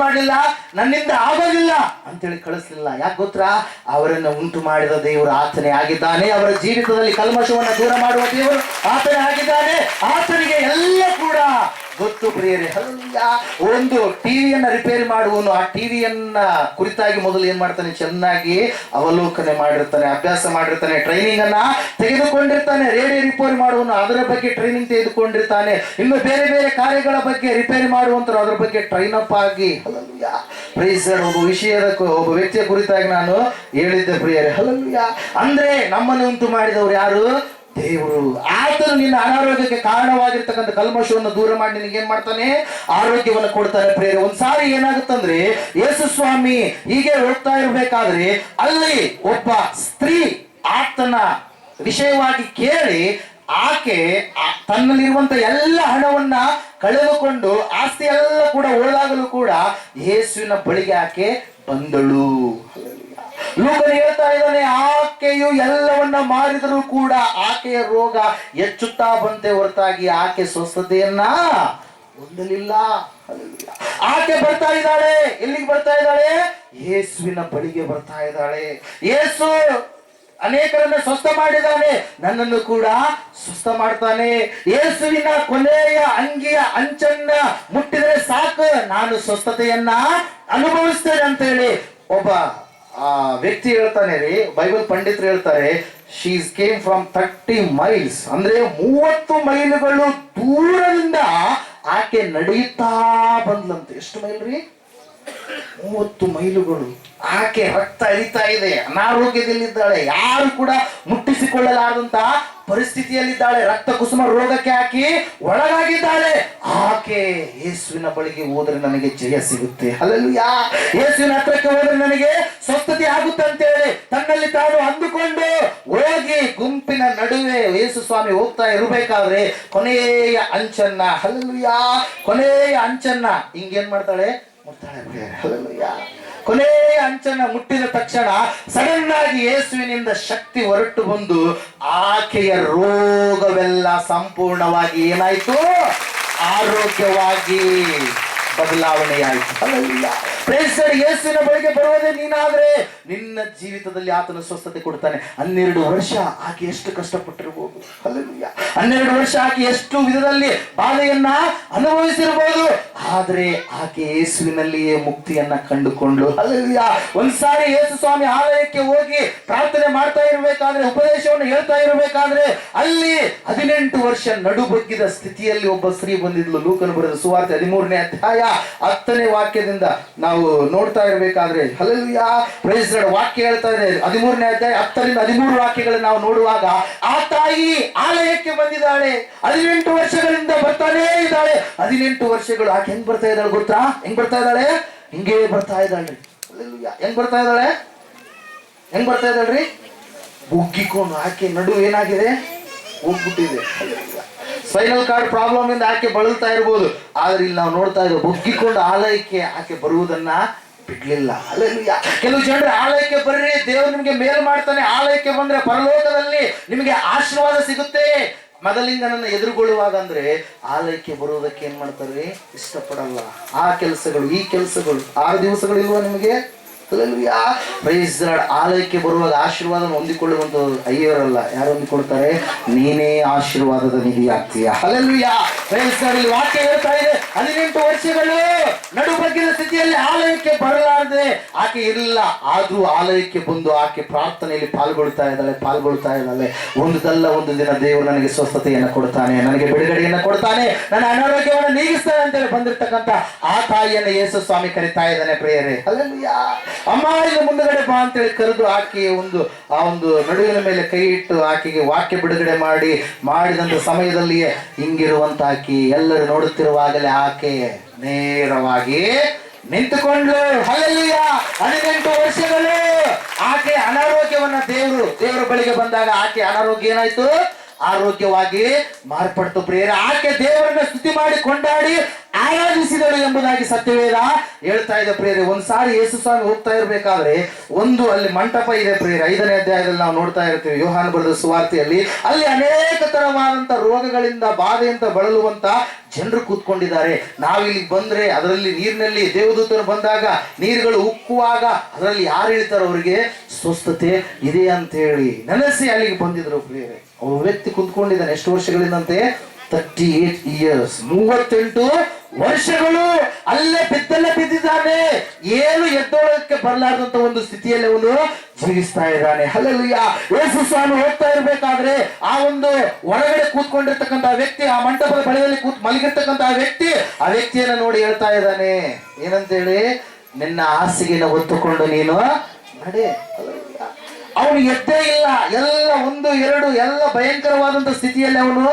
ಮಾಡ್ಲಿಲ್ಲ? ನನ್ನಿಂದ ಆಗೋದಿಲ್ಲ ಅಂತೇಳಿ ಕಳಿಸ್ಲಿಲ್ಲ. ಯಾಕೆ ಗೊತ್ತಾ? ಅವರನ್ನ ಉಂಟು ಮಾಡಿದ ದೇವರು ಆತನೇ ಆಗಿದ್ದಾನೆ. ಅವರ ಜೀವಿತದಲ್ಲಿ ಕಲ್ಮಶವನ್ನ ದೂರ ಮಾಡುವ ದೇವರು ಆತನೇ ಆಗಿದ್ದಾನೆ. ಆತನಿಗೆ ಎಲ್ಲ ಕೂಡ ಗೊತ್ತು ಪ್ರಿಯರೇ. ಹಲ್ಲೆಲೂಯಾ. ಒಂದು ಟಿವಿಯನ್ನ ರಿಪೇರಿ ಮಾಡುವನು ಆ ಟಿವಿಯನ್ನ ಕುರಿತಾಗಿ ಮೊದಲು ಏನ್ ಮಾಡ್ತಾನೆ? ಚೆನ್ನಾಗಿ ಅವಲೋಕನೆ ಮಾಡಿರ್ತಾನೆ, ಅಭ್ಯಾಸ ಮಾಡಿರ್ತಾನೆ, ಟ್ರೈನಿಂಗ್ ಅನ್ನ ತೆಗೆದುಕೊಂಡಿರ್ತಾನೆ. ರೇಡಿಯೋ ರಿಪೇರಿ ಮಾಡುವನು ಅದರ ಬಗ್ಗೆ ಟ್ರೈನಿಂಗ್ ತೆಗೆದುಕೊಂಡಿರ್ತಾನೆ. ಇನ್ನು ಬೇರೆ ಬೇರೆ ಕಾರ್ಯಗಳ ಬಗ್ಗೆ ರಿಪೇರಿ ಮಾಡುವಂತರು ಅದರ ಬಗ್ಗೆ ಟ್ರೈನ್ ಅಪ್ ಆಗಿ. ಹಲ್ಲೆಲೂಯಾ. Praise the Lord. ಒಬ್ಬ ವಿಷಯದ ಒಬ್ಬ ವ್ಯಕ್ತಿಯ ಕುರಿತಾಗಿ ನಾನು ಹೇಳಿದ್ದೆ ಪ್ರಿಯರೇ. ಹಲ್ಲೆಲೂಯಾ. ಅಂದ್ರೆ ನಮ್ಮನ್ನು ಉಂಟು ಮಾಡಿದವರು ಯಾರು? ದೇವರು. ಆತನು ನಿನ್ನ ಅನಾರೋಗ್ಯಕ್ಕೆ ಕಾರಣವಾಗಿರ್ತಕ್ಕಂಥ ಕಲ್ಮಶವನ್ನು ದೂರ ಮಾಡಿ ನಿನಗೆ ಏನ್ ಮಾಡ್ತಾನೆ? ಆರೋಗ್ಯವನ್ನು ಕೊಡ್ತಾನೆ ಪ್ರಿಯರೇ. ಒಂದ್ಸಾರಿ ಏನಾಗುತ್ತಂದ್ರೆ, ಯೇಸು ಸ್ವಾಮಿ ಹೀಗೆ ಹೋಗ್ತಾ ಇರ್ಬೇಕಾದ್ರೆ ಅಲ್ಲಿ ಒಬ್ಬ ಸ್ತ್ರೀ ಆತನ ವಿಷಯವಾಗಿ ಕೇಳಿ, ಆಕೆ ತನ್ನಲ್ಲಿರುವಂತ ಎಲ್ಲ ಹಣವನ್ನ ಕಳೆದುಕೊಂಡು ಆಸ್ತಿ ಎಲ್ಲ ಕೂಡ ಉಳಿದಾಗಲೂ ಕೂಡ ಯೇಸುವಿನ ಬಳಿಗೆ ಆಕೆ ಬಂದಳು. ಲೂಕನು ಹೇಳ್ತಾ ಇದ್ದಾನೆ, ಆಕೆಯು ಎಲ್ಲವನ್ನ ಮಾರಿದರೂ ಕೂಡ ಆಕೆಯ ರೋಗ ಹೆಚ್ಚುತ್ತಾ ಬಂತೆ ಹೊರತಾಗಿ ಆಕೆ ಸ್ವಸ್ಥತೆಯನ್ನ ಹೊಂದಲಿಲ್ಲ. ಆಕೆ ಬರ್ತಾ ಇದ್ದಾಳೆ. ಎಲ್ಲಿಗೆ ಬರ್ತಾ ಇದ್ದಾಳೆ? ಯೇಸುವಿನ ಬಳಿಗೆ ಬರ್ತಾ ಇದ್ದಾಳೆ. ಯೇಸು ಅನೇಕರನ್ನ ಸ್ವಸ್ಥ ಮಾಡಿದ್ದಾನೆ, ನನ್ನನ್ನು ಕೂಡ ಸ್ವಸ್ಥ ಮಾಡ್ತಾನೆ. ಯೇಸುವಿನ ಕೊನೆಯ ಅಂಗಿಯ ಅಂಚನ್ನ ಮುಟ್ಟಿದರೆ ಸಾಕು, ನಾನು ಸ್ವಸ್ಥತೆಯನ್ನ ಅನುಭವಿಸ್ತೇನೆ ಅಂತ ಹೇಳಿ ಒಬ್ಬ ವ್ಯಕ್ತಿ ಹೇಳ್ತಾನೆ ರೀ. ಬೈಬಲ್ ಪಂಡಿತರು ಹೇಳ್ತಾರೆ, ಶೀಸ್ ಕೇಮ್ ಫ್ರಮ್ 30 ಮೈಲ್ಸ್, ಅಂದ್ರೆ 30 ಮೈಲುಗಳು ದೂರದಿಂದ ಆಕೆ ನಡೆಯುತ್ತಾ ಬಂದ್ಲಂತೆ. ಎಷ್ಟು ಮೈಲ್ ರೀ? 30 ಮೈಲುಗಳು. ಆಕೆ ರಕ್ತ ಹರಿತಾ ಇದೆ, ಅನಾರೋಗ್ಯದಲ್ಲಿದ್ದಾಳೆ, ಯಾರು ಕೂಡ ಮುಟ್ಟಿಸಿಕೊಳ್ಳಲಾರದಂತ ಪರಿಸ್ಥಿತಿಯಲ್ಲಿದ್ದಾಳೆ, ರಕ್ತ ಕುಸುಮ ರೋಗಕ್ಕೆ ಹಾಕಿ ಒಳಗಾಗಿದ್ದಾಳೆ. ಆಕೆ ಯೇಸುವಿನ ಬಳಿಗೆ ಹೋದರೆ ನನಗೆ ಜಯ ಸಿಗುತ್ತೆ. ಹಲ್ಲೆಲೂಯಾ. ಯೇಸುವಿನ ಹತ್ರಕ್ಕೆ ಹೋದರೆ ನನಗೆ ಸ್ವಸ್ಥತೆ ಆಗುತ್ತೆ ಅಂತ ಹೇಳಿ ತನ್ನಲ್ಲಿ ತಾನು ಅಂದುಕೊಂಡು ಹೋಗಿ ಗುಂಪಿನ ನಡುವೆ ಯೇಸು ಸ್ವಾಮಿ ಹೋಗ್ತಾ ಇರಬೇಕಾದ್ರೆ ಕೊನೆಯ ಅಂಚನ್ನ, ಹಲ್ಲೆಲೂಯಾ, ಕೊನೆಯ ಅಂಚನ್ನ ಹಿಂಗೇನ್ ಮಾಡ್ತಾಳೆ? ಮುಟ್ತಾಳೆ. ಹಲ್ಲೆಲೂಯಾ. ಕೊನೆಯ ಅಂಚನ್ನ ಮುಟ್ಟಿದ ತಕ್ಷಣ ಸಡನ್ ಆಗಿ ಯೇಸುವಿನಿಂದ ಶಕ್ತಿ ಹೊರಟು ಬಂದು ಆಕೆಯ ರೋಗವೆಲ್ಲ ಸಂಪೂರ್ಣವಾಗಿ ಏನಾಯ್ತು? ಆರೋಗ್ಯವಾಗಿ ಬದಲಾವಣೆಯಾಯಿತು. ಹಲ್ಲೆಲೂಯಾ. Praise the Lord. ಯೇಸುವಿನ ಬಳಿಗೆ ಬರುವುದೇ ನೀನಾದ್ರೆ ನಿನ್ನ ಜೀವಿತದಲ್ಲಿ ಆತನ ಸ್ವಸ್ಥತೆ ಕೊಡ್ತಾನೆ. 12 ವರ್ಷ ಆಕೆ ಎಷ್ಟು ಕಷ್ಟಪಟ್ಟಿರ್ಬೋದು. ಹಲ್ಲೆಲೂಯಾ. 12 ವರ್ಷ ಆಕೆ ಎಷ್ಟು ವಿಧದಲ್ಲಿ ಬಾಧೆಯನ್ನ ಅನುಭವಿಸಿರ್ಬೋದು. ಆದ್ರೆ ಆಕೆ ಯೇಸುವಿನಲ್ಲಿಯೇ ಮುಕ್ತಿಯನ್ನ ಕಂಡುಕೊಂಡು, ಹಲ್ಲೆಲೂಯಾ. ಒಂದ್ಸಾರಿ ಯೇಸು ಸ್ವಾಮಿ ಆಲಯಕ್ಕೆ ಹೋಗಿ ಪ್ರಾರ್ಥನೆ ಮಾಡ್ತಾ ಇರಬೇಕಾದ್ರೆ, ಉಪದೇಶವನ್ನು ಹೇಳ್ತಾ ಇರಬೇಕಾದ್ರೆ ಅಲ್ಲಿ 18 ವರ್ಷ ನಡುಬಗ್ಗಿದ ಸ್ಥಿತಿಯಲ್ಲಿ ಒಬ್ಬ ಸ್ತ್ರೀ ಬಂದಿದ್ಲು. ಲೂಕನು ಬರೆದ ಸುವಾರ್ತೆ 13ನೇ ಅಧ್ಯಾಯ 10ನೇ ವಾಕ್ಯದಿಂದ ನಾವು ನೋಡ್ತಾ ಇರಬೇಕಾದ್ರೆ, ಹಲ್ಲೆಲೂಯಾ, ಪ್ರೈಸ್ ದಿ ಲಾರ್ಡ್, ವಾಕ್ಯ ಹೇಳ್ತಾ ಇದೆ 13ನೇ ಅಧ್ಯಾಯ 10ರಿಂದ 13 ವಾಕ್ಯಗಳನ್ನು ನಾವು ನೋಡುವಾಗ ಆ ತಾಯಿ ಆಲಯಕ್ಕೆ ಬಂದಿದ್ದಾಳೆ. 18 ವರ್ಷಗಳಿಂದ ಬರ್ತಾನೇ ಇದ್ದಾಳೆ. 18 ವರ್ಷಗಳು ಆಕೆ ಹೆಂಗ್ ಬರ್ತಾ ಇದ್ದಾಳೆ ಗೊತ್ತಾ? ಹೆಂಗ್ ಬರ್ತಾ ಇದ್ದಾಳೆ? ಹಿಂಗೇ ಬರ್ತಾ ಇದ್ದಾಳ್ರಿ. ಹಲ್ಲೆಲೂಯಾ. ಹೆಂಗ್ ಬರ್ತಾ ಇದ್ದಾಳ್ರಿ? ಉಗ್ಗಿಕೊಂಡು ಆಕೆ ನಡು ಏನಾಗಿದೆ? ಹೋಗ್ಬಿಟ್ಟಿದೆ. ಸ್ಪೈನಲ್ ಕಾರ್ಡ್ ಪ್ರಾಬ್ಲಮ್ ಇಂದ ಆಕೆ ಬಳಲ್ತಾ ಇರ್ಬೋದು, ಆದ್ರೆ ಇಲ್ಲಿ ನಾವು ನೋಡ್ತಾ ಇದ್ದೇವೆ ಬುಗ್ಗಿಕೊಂಡು ಆಲಯಕ್ಕೆ ಆಕೆ ಬರುವುದನ್ನ ಬಿಡ್ಲಿಲ್ಲ. ಹಲ್ಲೆಲೂಯಾ. ಕೆಲವು ಜನರು ಆಲಯಕ್ಕೆ ಬರ್ರಿ, ದೇವರು ನಿಮಗೆ ಮೇಲ್ ಮಾಡ್ತಾನೆ, ಆಲಯಕ್ಕೆ ಬಂದ್ರೆ ಪರಲೋಕದಲ್ಲಿ ನಿಮಗೆ ಆಶೀರ್ವಾದ ಸಿಗುತ್ತೆ. ಮೊದಲಿಂಗನನ್ನ ಎದುರುಗೊಳ್ಳುವಾಗ ಅಂದ್ರೆ ಆಲಯಕ್ಕೆ ಬರುವುದಕ್ಕೆ ಏನ್ ಮಾಡ್ತಾರೆ, ಇಷ್ಟಪಡಲ್ಲ. ಆ ಕೆಲಸಗಳು ಈ ಕೆಲಸಗಳು 6 ದಿವಸಗಳಿಲ್ವಾ ನಿಮಗೆ? Praise the Lord. ಆಲಯಕ್ಕೆ ಬರುವಾಗ ಆಶೀರ್ವಾದ ಹೊಂದಿಕೊಳ್ಳುವಂತ ಅಯ್ಯರಲ್ಲ, ಯಾರು ಹೊಂದಿಕೊಳ್ತಾರೆ? ನೀನೇ ಆಶೀರ್ವಾದದ ನಿಧಿ ಆಗ್ತೀಯ. ಹಲ್ಲೆಲೂಯಾ. Praise the Lord. ಇಲ್ಲಿ ವಾಕ್ಯ ಹೇಳ್ತಾ ಇದೆ, 18 ವರ್ಷಗಳು ನಡುಬಗ್ಗಿದ ಸ್ಥಿತಿಯಲ್ಲಿ ಆಲಯಕ್ಕೆ ಬರಲಾರದೆ ಆಕೆ ಇರಲಿಲ್ಲ. ಆದ್ರೂ ಆಲಯಕ್ಕೆ ಬಂದು ಆಕೆ ಪ್ರಾರ್ಥನೆಯಲ್ಲಿ ಪಾಲ್ಗೊಳ್ತಾ ಇದ್ದಾಳೆ. ಒಂದಲ್ಲ ಒಂದು ದಿನ ದೇವರು ನನಗೆ ಸ್ವಸ್ಥತೆಯನ್ನು ಕೊಡ್ತಾನೆ, ನನಗೆ ಬಿಡುಗಡೆಯನ್ನು ಕೊಡ್ತಾನೆ, ನನ್ನ ಅನಾರೋಗ್ಯವನ್ನು ನೀಗಿಸ್ತಾನೆ ಅಂತೇಳಿ ಬಂದಿರ್ತಕ್ಕಂಥ ಆ ತಾಯಿಯನ್ನು ಯೇಸು ಸ್ವಾಮಿ ಕರೀತಾ ಇದ್ದಾನೆ ಪ್ರಿಯರೇ. ಹಲ್ಲೆಲೂಯಾ. ಅಮ್ಮ ಇಲ್ಲಿ ಮುಂದುಗಡೆ ಬಾ ಅಂತೇಳಿ ಕರೆದು ಆಕೆಯ ಆ ಒಂದು ನಡುವಿನ ಮೇಲೆ ಕೈ ಇಟ್ಟು ಆಕೆಗೆ ವಾಕ್ಯ ಬಿಡುಗಡೆ ಮಾಡಿದಂತ ಸಮಯದಲ್ಲಿಯೇ ಹಿಂಗಿರುವಂತ ಆಕೆ ಎಲ್ಲರೂ ನೋಡುತ್ತಿರುವಾಗಲೇ ಆಕೆ ನೇರವಾಗಿ ನಿಂತುಕೊಂಡು ಹಲ್ಲೆಲೂಯಾ. 18 ವರ್ಷಗಳು ಆಕೆ ಅನಾರೋಗ್ಯವನ್ನ ದೇವರ ಬಳಿಗೆ ಬಂದಾಗ ಆಕೆ ಅನಾರೋಗ್ಯ ಏನಾಯ್ತು? ಆರೋಗ್ಯವಾಗಿ ಮಾರ್ಪಡ್ತು ಪ್ರಿಯರೇ. ಆಕೆ ದೇವರನ್ನ ಸ್ತುತಿ ಮಾಡಿ ಕೊಂಡಾಡಿ ಆರಾಧಿಸಿದಳು ಎಂಬುದಾಗಿ ಸತ್ಯವೇದ ಹೇಳ್ತಾ ಇದೆ ಪ್ರಿಯರೇ. ಒಂದ್ಸಾರಿ ಯೇಸು ಸ್ವಾಮಿ ಹೋಗ್ತಾ ಇರ್ಬೇಕಾದ್ರೆ ಅಲ್ಲಿ ಮಂಟಪ ಇದೆ ಪ್ರಿಯರೇ. 5ನೇ ಅಧ್ಯಾಯದಲ್ಲಿ ನಾವು ನೋಡ್ತಾ ಇರ್ತೀವಿ, ಯೋಹಾನ ಬರೆದ ಸುವಾರ್ತೆಯಲ್ಲಿ. ಅಲ್ಲಿ ಅನೇಕ ತರವಾದಂತ ರೋಗಗಳಿಂದ ಬಾಧೆಯಿಂದ ಬಳಲುವಂತ ಜನರು ಕೂತ್ಕೊಂಡಿದ್ದಾರೆ. ನಾವಿಲ್ಲಿ ಬಂದ್ರೆ ಅದರಲ್ಲಿ ನೀರಿನಲ್ಲಿ ದೇವದೂತರು ಬಂದಾಗ ನೀರುಗಳು ಉಕ್ಕುವಾಗ ಅದರಲ್ಲಿ ಯಾರು ಹೇಳ್ತಾರೋ ಅವರಿಗೆ ಸ್ವಸ್ಥತೆ ಇದೆ ಅಂತ ಹೇಳಿ ನೆನೆಸಿ ಅಲ್ಲಿಗೆ ಬಂದಿದ್ರು ಪ್ರಿಯರೇ. ಒಬ್ಬ ವ್ಯಕ್ತಿ ಕುಂತ್ಕೊಂಡಿದ್ದಾನೆ. ಎಷ್ಟು ವರ್ಷಗಳಿಂದಂತೆ? 38 ಇಯರ್ಸ್. 38 ವರ್ಷಗಳು ಅಲ್ಲೇ ಬಿದ್ದಿದ್ದಾನೆ. ಏನು ಎದ್ದೋಳಕ್ಕೆ ಬರಲಾರ್ದಂತ ಒಂದು ಸ್ಥಿತಿಯಲ್ಲಿ ಅವನು ಜೀವಿಸ್ತಾ ಇದ್ದಾನೆ. ಹಲ್ಲೆಲೂಯಾ. ಯೇಸು ಸ್ವಾಮಿ ಹೋಗ್ತಾ ಇರ್ಬೇಕಾದ್ರೆ ಆ ಒಂದು ಹೊರಗಡೆ ಕೂತ್ಕೊಂಡಿರ್ತಕ್ಕಂಥ ವ್ಯಕ್ತಿ, ಆ ಮಂಟಪದ ಬಳಿಯಲ್ಲಿ ಮಲಗಿರ್ತಕ್ಕಂಥ ಆ ವ್ಯಕ್ತಿಯನ್ನ ನೋಡಿ ಹೇಳ್ತಾ ಇದ್ದಾನೆ, ಏನಂತೇಳಿ? ನಿನ್ನ ಹಾಸಿಗೆನ ಹೊತ್ತುಕೊಂಡು ನೀನು ನಡೆ. ಅವನು ಎದ್ದೇ ಇಲ್ಲ. ಎಲ್ಲ 1, 2 ಎಲ್ಲ ಭಯಂಕರವಾದಂತ ಸ್ಥಿತಿಯಲ್ಲಿ ಅವನು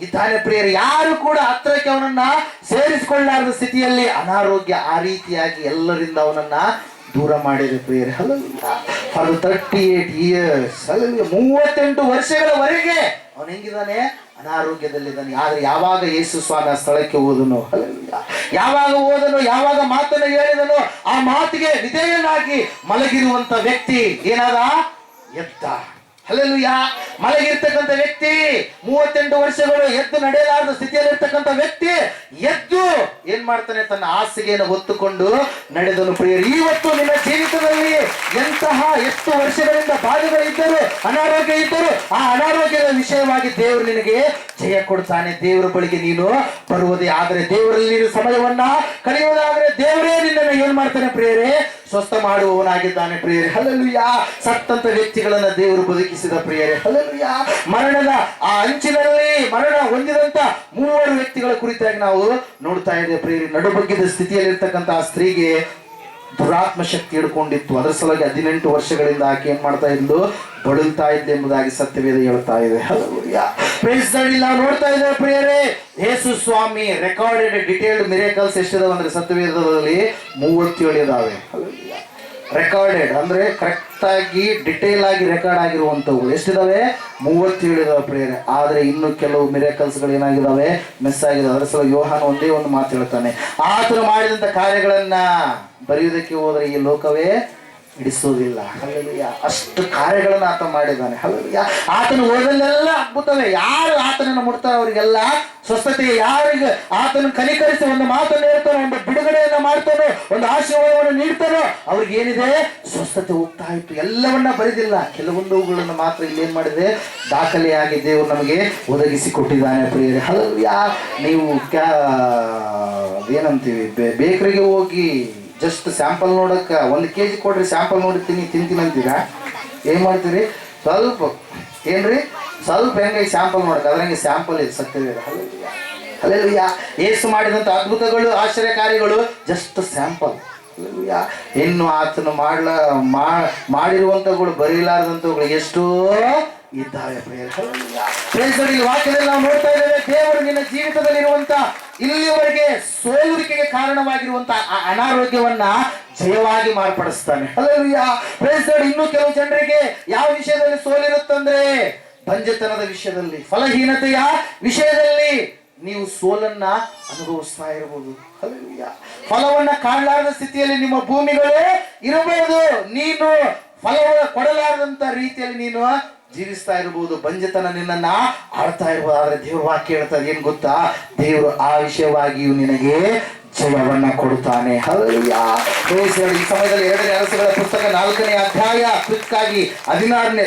ಇದ್ದಾನೆ ಪ್ರಿಯರು. ಯಾರು ಕೂಡ ಹತ್ತಿರಕ್ಕೆ ಅವನನ್ನ ಸೇರಿಸಿಕೊಳ್ಳಾರದ ಸ್ಥಿತಿಯಲ್ಲಿ ಅನಾರೋಗ್ಯ ಆ ರೀತಿಯಾಗಿ ಎಲ್ಲರಿಂದ ಅವನನ್ನ ದೂರ ಮಾಡಿದೆ ಪ್ರಿಯರೇ. ಹಲ್ಲೆಲೂಯಾ. For 38 years. ಹಲ್ಲೆಲೂಯಾ. 38 ವರ್ಷಗಳವರೆಗೆ ಅವನು ಹೆಂಗಿದ್ದಾನೆ? ಅನಾರೋಗ್ಯದಲ್ಲಿದ್ದಾನೆ. ಆದ್ರೆ ಯಾವಾಗ ಯೇಸು ಸ್ವಾಮಿ ಆ ಸ್ಥಳಕ್ಕೆ ಹೋದನು, ಹಲ್ಲೆಲೂಯಾ, ಯಾವಾಗ ಮಾತನ್ನು ಹೇಳಿದನು, ಆ ಮಾತಿಗೆ ವಿಧೇಯನಾಗಿ ಮಲಗಿರುವಂತ ವ್ಯಕ್ತಿ ಏನಾದ? ಎದ್ದ. ಹಲ್ಲೆಲೂಯಾ. ಮಲಗಿರ್ತಕ್ಕಂಥ ವ್ಯಕ್ತಿ 38 ವರ್ಷಗಳು ಎದ್ದು ನಡೆಯಲಾರದ ಸ್ಥಿತಿಯಲ್ಲಿ ಇರ್ತಕ್ಕಂಥ ವ್ಯಕ್ತಿ ಎದ್ದು ಏನ್ ಮಾಡ್ತಾನೆ? ತನ್ನ ಹಾಸಿಗೆಯನ್ನು ಹೊತ್ತುಕೊಂಡು ನಡೆದನು ಪ್ರಿಯರು. ಇವತ್ತು ನಿನ್ನ ಜೀವಿತದಲ್ಲಿ ಎಷ್ಟು ವರ್ಷಗಳಿಂದ ಬಾಧೆಗಳಿದ್ದರು, ಅನಾರೋಗ್ಯ ಇದ್ದರು, ಆ ಅನಾರೋಗ್ಯದ ವಿಷಯವಾಗಿ ದೇವರು ನಿನಗೆ ಜಯ ಕೊಡ್ತಾನೆ. ದೇವರ ಬಳಿಗೆ ನೀನು ಬರುವುದೇ ಆದರೆ, ದೇವರಲ್ಲಿ ನೀನು ಸಮಯವನ್ನ ಕಳೆಯುವುದಾದ್ರೆ ದೇವರೇ ನಿನ್ನನ್ನು ಏನ್ ಮಾಡ್ತಾನೆ ಪ್ರಿಯರೇ? ಸ್ವಸ್ಥ ಮಾಡುವವನಾಗಿದ್ದಾನೆ ಪ್ರಿಯರೇ. ಹಲ್ಲೆಲೂಯಾ. ಸತ್ತಂತ ವ್ಯಕ್ತಿಗಳನ್ನ ದೇವರು ಬದುಕಿಸಿದ ಪ್ರಿಯರೇ. ಹಲ್ಲೆಲೂಯಾ. ಮರಣದ ಆ ಅಂಚಿನಲ್ಲಿ ಮರಣ ಹೊಂದಿದಂತ 3 ವ್ಯಕ್ತಿಗಳ ಕುರಿತಾಗಿ ನಾವು ನೋಡ್ತಾ ಇದ್ದೇವೆ ಪ್ರಿಯರೇ. ನಡುಬಗ್ಗಿದ ಸ್ಥಿತಿಯಲ್ಲಿರ್ತಕ್ಕಂಥ ಆ ಸ್ತ್ರೀಗೆ ದುರಾತ್ಮ ಶಕ್ತಿ ಹಿಡ್ಕೊಂಡಿತ್ತು. ಅದರ ಸಲುವಾಗಿ 18 ವರ್ಷಗಳಿಂದ ಆಕೆ ಏನ್ ಮಾಡ್ತಾ ಇದ್ದು? ಬಳಲ್ತಾ ಇದ್ದೆ ಎಂಬುದಾಗಿ ಸತ್ಯವೇದ ಹೇಳ್ತಾ ಇದೆ. ಹಲ್ಲೆಲೂಯಾ. Praise the Lord. ನಾವು ನೋಡ್ತಾ ಇದ್ದೇವೆ ಪ್ರಿಯರೇ, ಯೇಸು ಸ್ವಾಮಿ ರೆಕಾರ್ಡೆಡ್ ಡಿಟೇಲ್ಡ್ ಮಿರಾಕಲ್ಸ್ ಎಷ್ಟಿದಾವೆ ಅಂದ್ರೆ ಸತ್ಯವೇದದಲ್ಲಿ 37 ಇದಾವೆ. ರೆಕಾರ್ಡೆಡ್ ಅಂದ್ರೆ ಕರೆಕ್ಟ್ ಆಗಿ ಡಿಟೇಲ್ ಆಗಿ ರೆಕಾರ್ಡ್ ಆಗಿರುವಂತವು ಎಷ್ಟಿದಾವೆ? 37 ಇದಾವೆ ಪ್ರಿಯರೇ. ಆದ್ರೆ ಇನ್ನು ಕೆಲವು ಮಿರಾಕಲ್ಸ್ ಗಳು ಏನಾಗಿದಾವೆ? ಮಿಸ್ ಆಗಿದಾವೆ. ಅದರ ಸಲ ಯೋಹಾನ ಒಂದೇ ಒಂದು ಮಾತು ಹೇಳ್ತಾನೆ, ಆತನು ಮಾಡಿದಂತ ಕಾರ್ಯಗಳನ್ನ ಬರೆಯುವುದಕ್ಕೆ ಹೋದ್ರೆ ಈ ಲೋಕವೇ ಹಿಡಿಸೋದಿಲ್ಲ. ಹಲ್ಲೆಲೂಯಾ. ಅಷ್ಟು ಕಾರ್ಯಗಳನ್ನ ಆತ ಮಾಡಿದ್ದಾನೆ. ಹಲ್ಲೆಲೂಯಾ. ಆತನ ಓದಲ್ಲೆಲ್ಲ ಅದ್ಭುತವೇ. ಯಾರು ಆತನನ್ನು ಮುಟ್ತಾರೋ ಅವರಿಗೆಲ್ಲ ಸ್ವಸ್ಥತೆ. ಯಾರಿಗೆ ಆತನ ಕನಿಕರಿಸಿ ಒಂದು ಮಾತನ್ನು ಹೇಳ್ತಾನೋ, ಒಂದು ಬಿಡುಗಡೆಯನ್ನ ಮಾಡ್ತಾನೋ, ಒಂದು ಆಶೀರ್ವಾದವನ್ನು ನೀಡ್ತಾನೋ ಅವ್ರಿಗೆ ಏನಿದೆ? ಸ್ವಸ್ಥತೆ ಹೋಗ್ತಾ ಇತ್ತು. ಎಲ್ಲವನ್ನ ಬರೆದಿಲ್ಲ, ಕೆಲವೊಂದುಗಳನ್ನು ಮಾತ್ರ ಇಲ್ಲಿ ಏನ್ ಮಾಡಿದೆ? ದಾಖಲೆಯಾಗಿ ದೇವರು ನಮಗೆ ಒದಗಿಸಿ ಕೊಟ್ಟಿದ್ದಾನೆ ಪ್ರಿಯರೇ. ಹಲ್ಲೆಲೂಯಾ. ನೀವು ಏನಂತೀವಿ, ಬೇಕರಿಗೆ ಹೋಗಿ ಜಸ್ಟ್ ಸ್ಯಾಂಪಲ್ ನೋಡಕ್ಕೆ 1 kg ಕೊಡ್ರಿ, ಸ್ಯಾಂಪಲ್ ನೋಡಿ ತಿಂತೀನಿ ಅಂತೀರಾ? ಏನ್ ಮಾಡ್ತೀರಿ? ಸ್ವಲ್ಪ ಏನ್ರಿ ಸ್ವಲ್ಪ ಹೆಂಗೆ ಸ್ಯಾಂಪಲ್ ನೋಡಕ್ಕೆ, ಅದ್ರಂಗೆ ಸ್ಯಾಂಪಲ್ ಇದೆ ಸತ್ಯವೇದ. ಹಲ್ಲೆಲೂಯಾ. ಹಲ್ಲೆಲೂಯಾ. ಯೇಸು ಮಾಡಿದಂಥ ಅದ್ಭುತಗಳು, ಆಶ್ಚರ್ಯ ಕಾರ್ಯಗಳು ಜಸ್ಟ್ ಸ್ಯಾಂಪಲ್. ಹಲ್ಲೆಲೂಯಾ. ಇನ್ನು ಆತನು ಮಾಡಿರುವಂಥವುಗಳು ಬರೀಲಾರದಂಥವುಗಳು ಎಷ್ಟೋ ಇದ್ದಾವೆ ಪ್ರಿಯರೇ. ಹಲ್ಲೆಲೂಯಾ. ಪ್ರಿಯರೇ, ವಾಕ್ಯದಲ್ಲಿ ನಾವು ನೋಡ್ತಾ ಇದ್ದೇವೆ, ದೇವರು ನಿನ್ನ ಜೀವಿತದಲ್ಲಿರುವಂತ ಇಲ್ಲಿಯವರೆಗೆ ಸೋಲುವಿಕೆಗೆ ಕಾರಣವಾಗಿರುವಂತ ಅನಾರೋಗ್ಯವನ್ನ ಜಯವಾಗಿ ಮಾರ್ಪಡಿಸ್ತಾನೆ. ಹಲ್ಲೆಲೂಯಾ. ಪ್ರಿಯರೇ, ಇನ್ನು ಕೆಲವು ಜನರಿಗೆ ಯಾವ ವಿಷಯದಲ್ಲಿ ಸೋಲಿರುತ್ತಂದ್ರೆ ಬಂಜೆತನದ ವಿಷಯದಲ್ಲಿ, ಫಲಹೀನತೆಯ ವಿಷಯದಲ್ಲಿ ನೀವು ಸೋಲನ್ನ ಅನುಭವಿಸ್ತಾ ಇರಬಹುದು. ಫಲವನ್ನ ಕಾಣಲಾರದ ಸ್ಥಿತಿಯಲ್ಲಿ ನಿಮ್ಮ ಭೂಮಿಗಳೇ ಇರಬಹುದು. ನೀನು ಫಲವ ಕೊಡಲಾರದಂತ ರೀತಿಯಲ್ಲಿ ನೀನು ಜೀವಿಸ್ತಾ ಇರಬಹುದು. ಬಂಜೆತನ ನಿನ್ನನ್ನ ಆಳ್ತಾ ಇರಬಹುದು. ಆದ್ರೆ ದೇವ್ರ ವಾಕ್ಯ ಹೇಳ್ತದೆ ಏನ್ ಗೊತ್ತಾ? ದೇವರು ಆ ವಿಷಯವಾಗಿಯೂ ನಿನಗೆ ಜಯವನ್ನ ಕೊಡುತ್ತಾನೆ. ಈ ಸಮಯದಲ್ಲಿ 2ನೇ ಅರಸುಗಳ ಪುಸ್ತಕ 4ನೇ ಅಧ್ಯಾಯ ಕ್ವಿಕ್ಕಾಗಿ 16ನೇ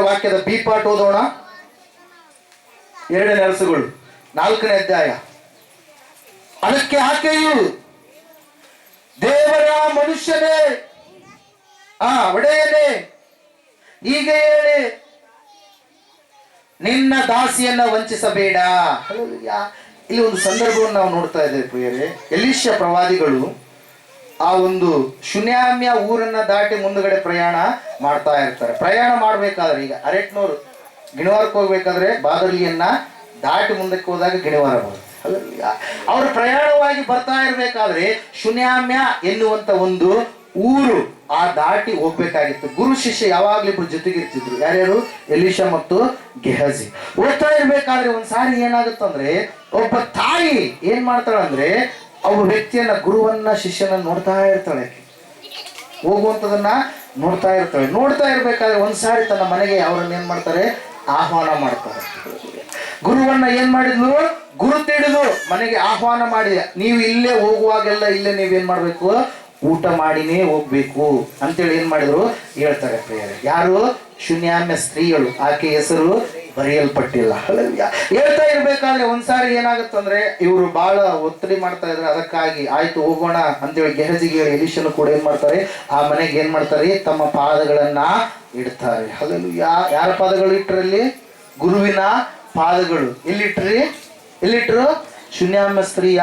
ವಾಕ್ಯದ ಬಿ ಪಾರ್ಟ್ ಓದೋಣ. 2ನೇ ಅರಸುಗಳು 4ನೇ ಅಧ್ಯಾಯ. ಅದಕ್ಕೆ ಆಕೆಯು, ದೇವರ ಮನುಷ್ಯನೇ, ಒಡೆಯನೇ, ಹೀಗೆ ಹೇಳಿ ನಿನ್ನ ದಾಸಿಯನ್ನ ವಂಚಿಸಬೇಡ. ಇಲ್ಲಿ ಒಂದು ಸಂದರ್ಭವನ್ನು ನಾವು ನೋಡ್ತಾ ಇದ್ದೇವೆ ಪ್ರಿಯರೇ. ಎಲೀಷ ಪ್ರವಾದಿಗಳು ಆ ಒಂದು ಶುನ್ಯಾಮ್ಯ ಊರನ್ನ ದಾಟಿ ಮುಂದುಗಡೆ ಪ್ರಯಾಣ ಮಾಡ್ತಾ ಇರ್ತಾರೆ. ಪ್ರಯಾಣ ಮಾಡ್ಬೇಕಾದ್ರೆ ಈಗ ಅರೆಟ್ನೂರು ಗಿಣಿವಾರಕ್ಕೆ ಹೋಗ್ಬೇಕಾದ್ರೆ ಬಾದರ್ಲಿಯನ್ನ ದಾಟಿ ಮುಂದಕ್ಕೆ ಹೋದಾಗ ಗಿಣಿವಾರ ಬರುತ್ತೆ. ಅವರು ಪ್ರಯಾಣವಾಗಿ ಬರ್ತಾ ಇರ್ಬೇಕಾದ್ರೆ ಶುನ್ಯಾಮ್ಯ ಎನ್ನುವಂತ ಒಂದು ಊರು ಆ ದಾಟಿ ಹೋಗ್ಬೇಕಾಗಿತ್ತು. ಗುರು ಶಿಷ್ಯ ಯಾವಾಗ್ಲೂ ಇಬ್ರು ಜೊತೆಗಿರ್ತಿದ್ರು. ಯಾರ್ಯಾರು? ಎಲೀಷ ಮತ್ತು ಗೆಹಜಿ. ಹೋಗ್ತಾ ಇರ್ಬೇಕಾದ್ರೆ ಒಂದ್ಸಾರಿ ಏನಾಗುತ್ತಂದ್ರೆ, ಒಬ್ಬ ತಾಯಿ ಏನ್ ಮಾಡ್ತಾಳಂದ್ರೆ, ಒಬ್ಬ ವ್ಯಕ್ತಿಯನ್ನ, ಗುರುವನ್ನ, ಶಿಷ್ಯನ ನೋಡ್ತಾ ಇರ್ತಾಳೆ. ಹೋಗುವಂತದನ್ನ ನೋಡ್ತಾ ಇರ್ಬೇಕಾದ್ರೆ ಒಂದ್ಸಾರಿ ತನ್ನ ಮನೆಗೆ ಅವರನ್ನ ಏನ್ ಮಾಡ್ತಾರೆ? ಆಹ್ವಾನ ಮಾಡ್ತಾರೆ. ಗುರುವನ್ನ ಏನ್ ಮಾಡಿದ್ಲು? ಗುರುತಿಡಿದು ಮನೆಗೆ ಆಹ್ವಾನ ಮಾಡಿದ. ನೀವು ಇಲ್ಲೇ ಹೋಗುವಾಗೆಲ್ಲ ಇಲ್ಲೇ ನೀವೇನ್ ಮಾಡ್ಬೇಕು? ಊಟ ಮಾಡಿನೇ ಹೋಗ್ಬೇಕು ಅಂತೇಳಿ ಏನ್ ಮಾಡಿದ್ರು ಹೇಳ್ತಾರೆ ಪ್ರಿಯರೇ. ಯಾರು? ಶುನ್ಯಾಮ್ಯ ಸ್ತ್ರೀಗಳು. ಆಕೆ ಹೆಸರು ಬರೆಯಲ್ಪಟ್ಟಿಲ್ಲ. ಹೇಳ್ತಾ ಇರ್ಬೇಕಾದ್ರೆ ಒಂದ್ಸಾರಿ ಏನಾಗುತ್ತಂದ್ರೆ, ಇವರು ಬಹಳ ಒತ್ತಡಿ ಮಾಡ್ತಾ ಇದ್ರೆ, ಅದಕ್ಕಾಗಿ ಆಯ್ತು ಹೋಗೋಣ ಅಂತೇಳಿ ಗೆಹಜಿಗೆ ಹೇಳಿ ಎಲೀಷನು ಕೂಡ ಏನ್ ಮಾಡ್ತಾರೆ? ಆ ಮನೆಗೆ ಏನ್ ಮಾಡ್ತಾರೆ? ತಮ್ಮ ಪಾದಗಳನ್ನ ಇಡ್ತಾರೆ. ಯಾರ ಪಾದಗಳು ಇಟ್ಟರಲ್ಲಿ? ಗುರುವಿನ ಪಾದಗಳು. ಎಲ್ಲಿಟ್ರು? ಶುನ್ಯಾಮ್ಯ ಸ್ತ್ರೀಯ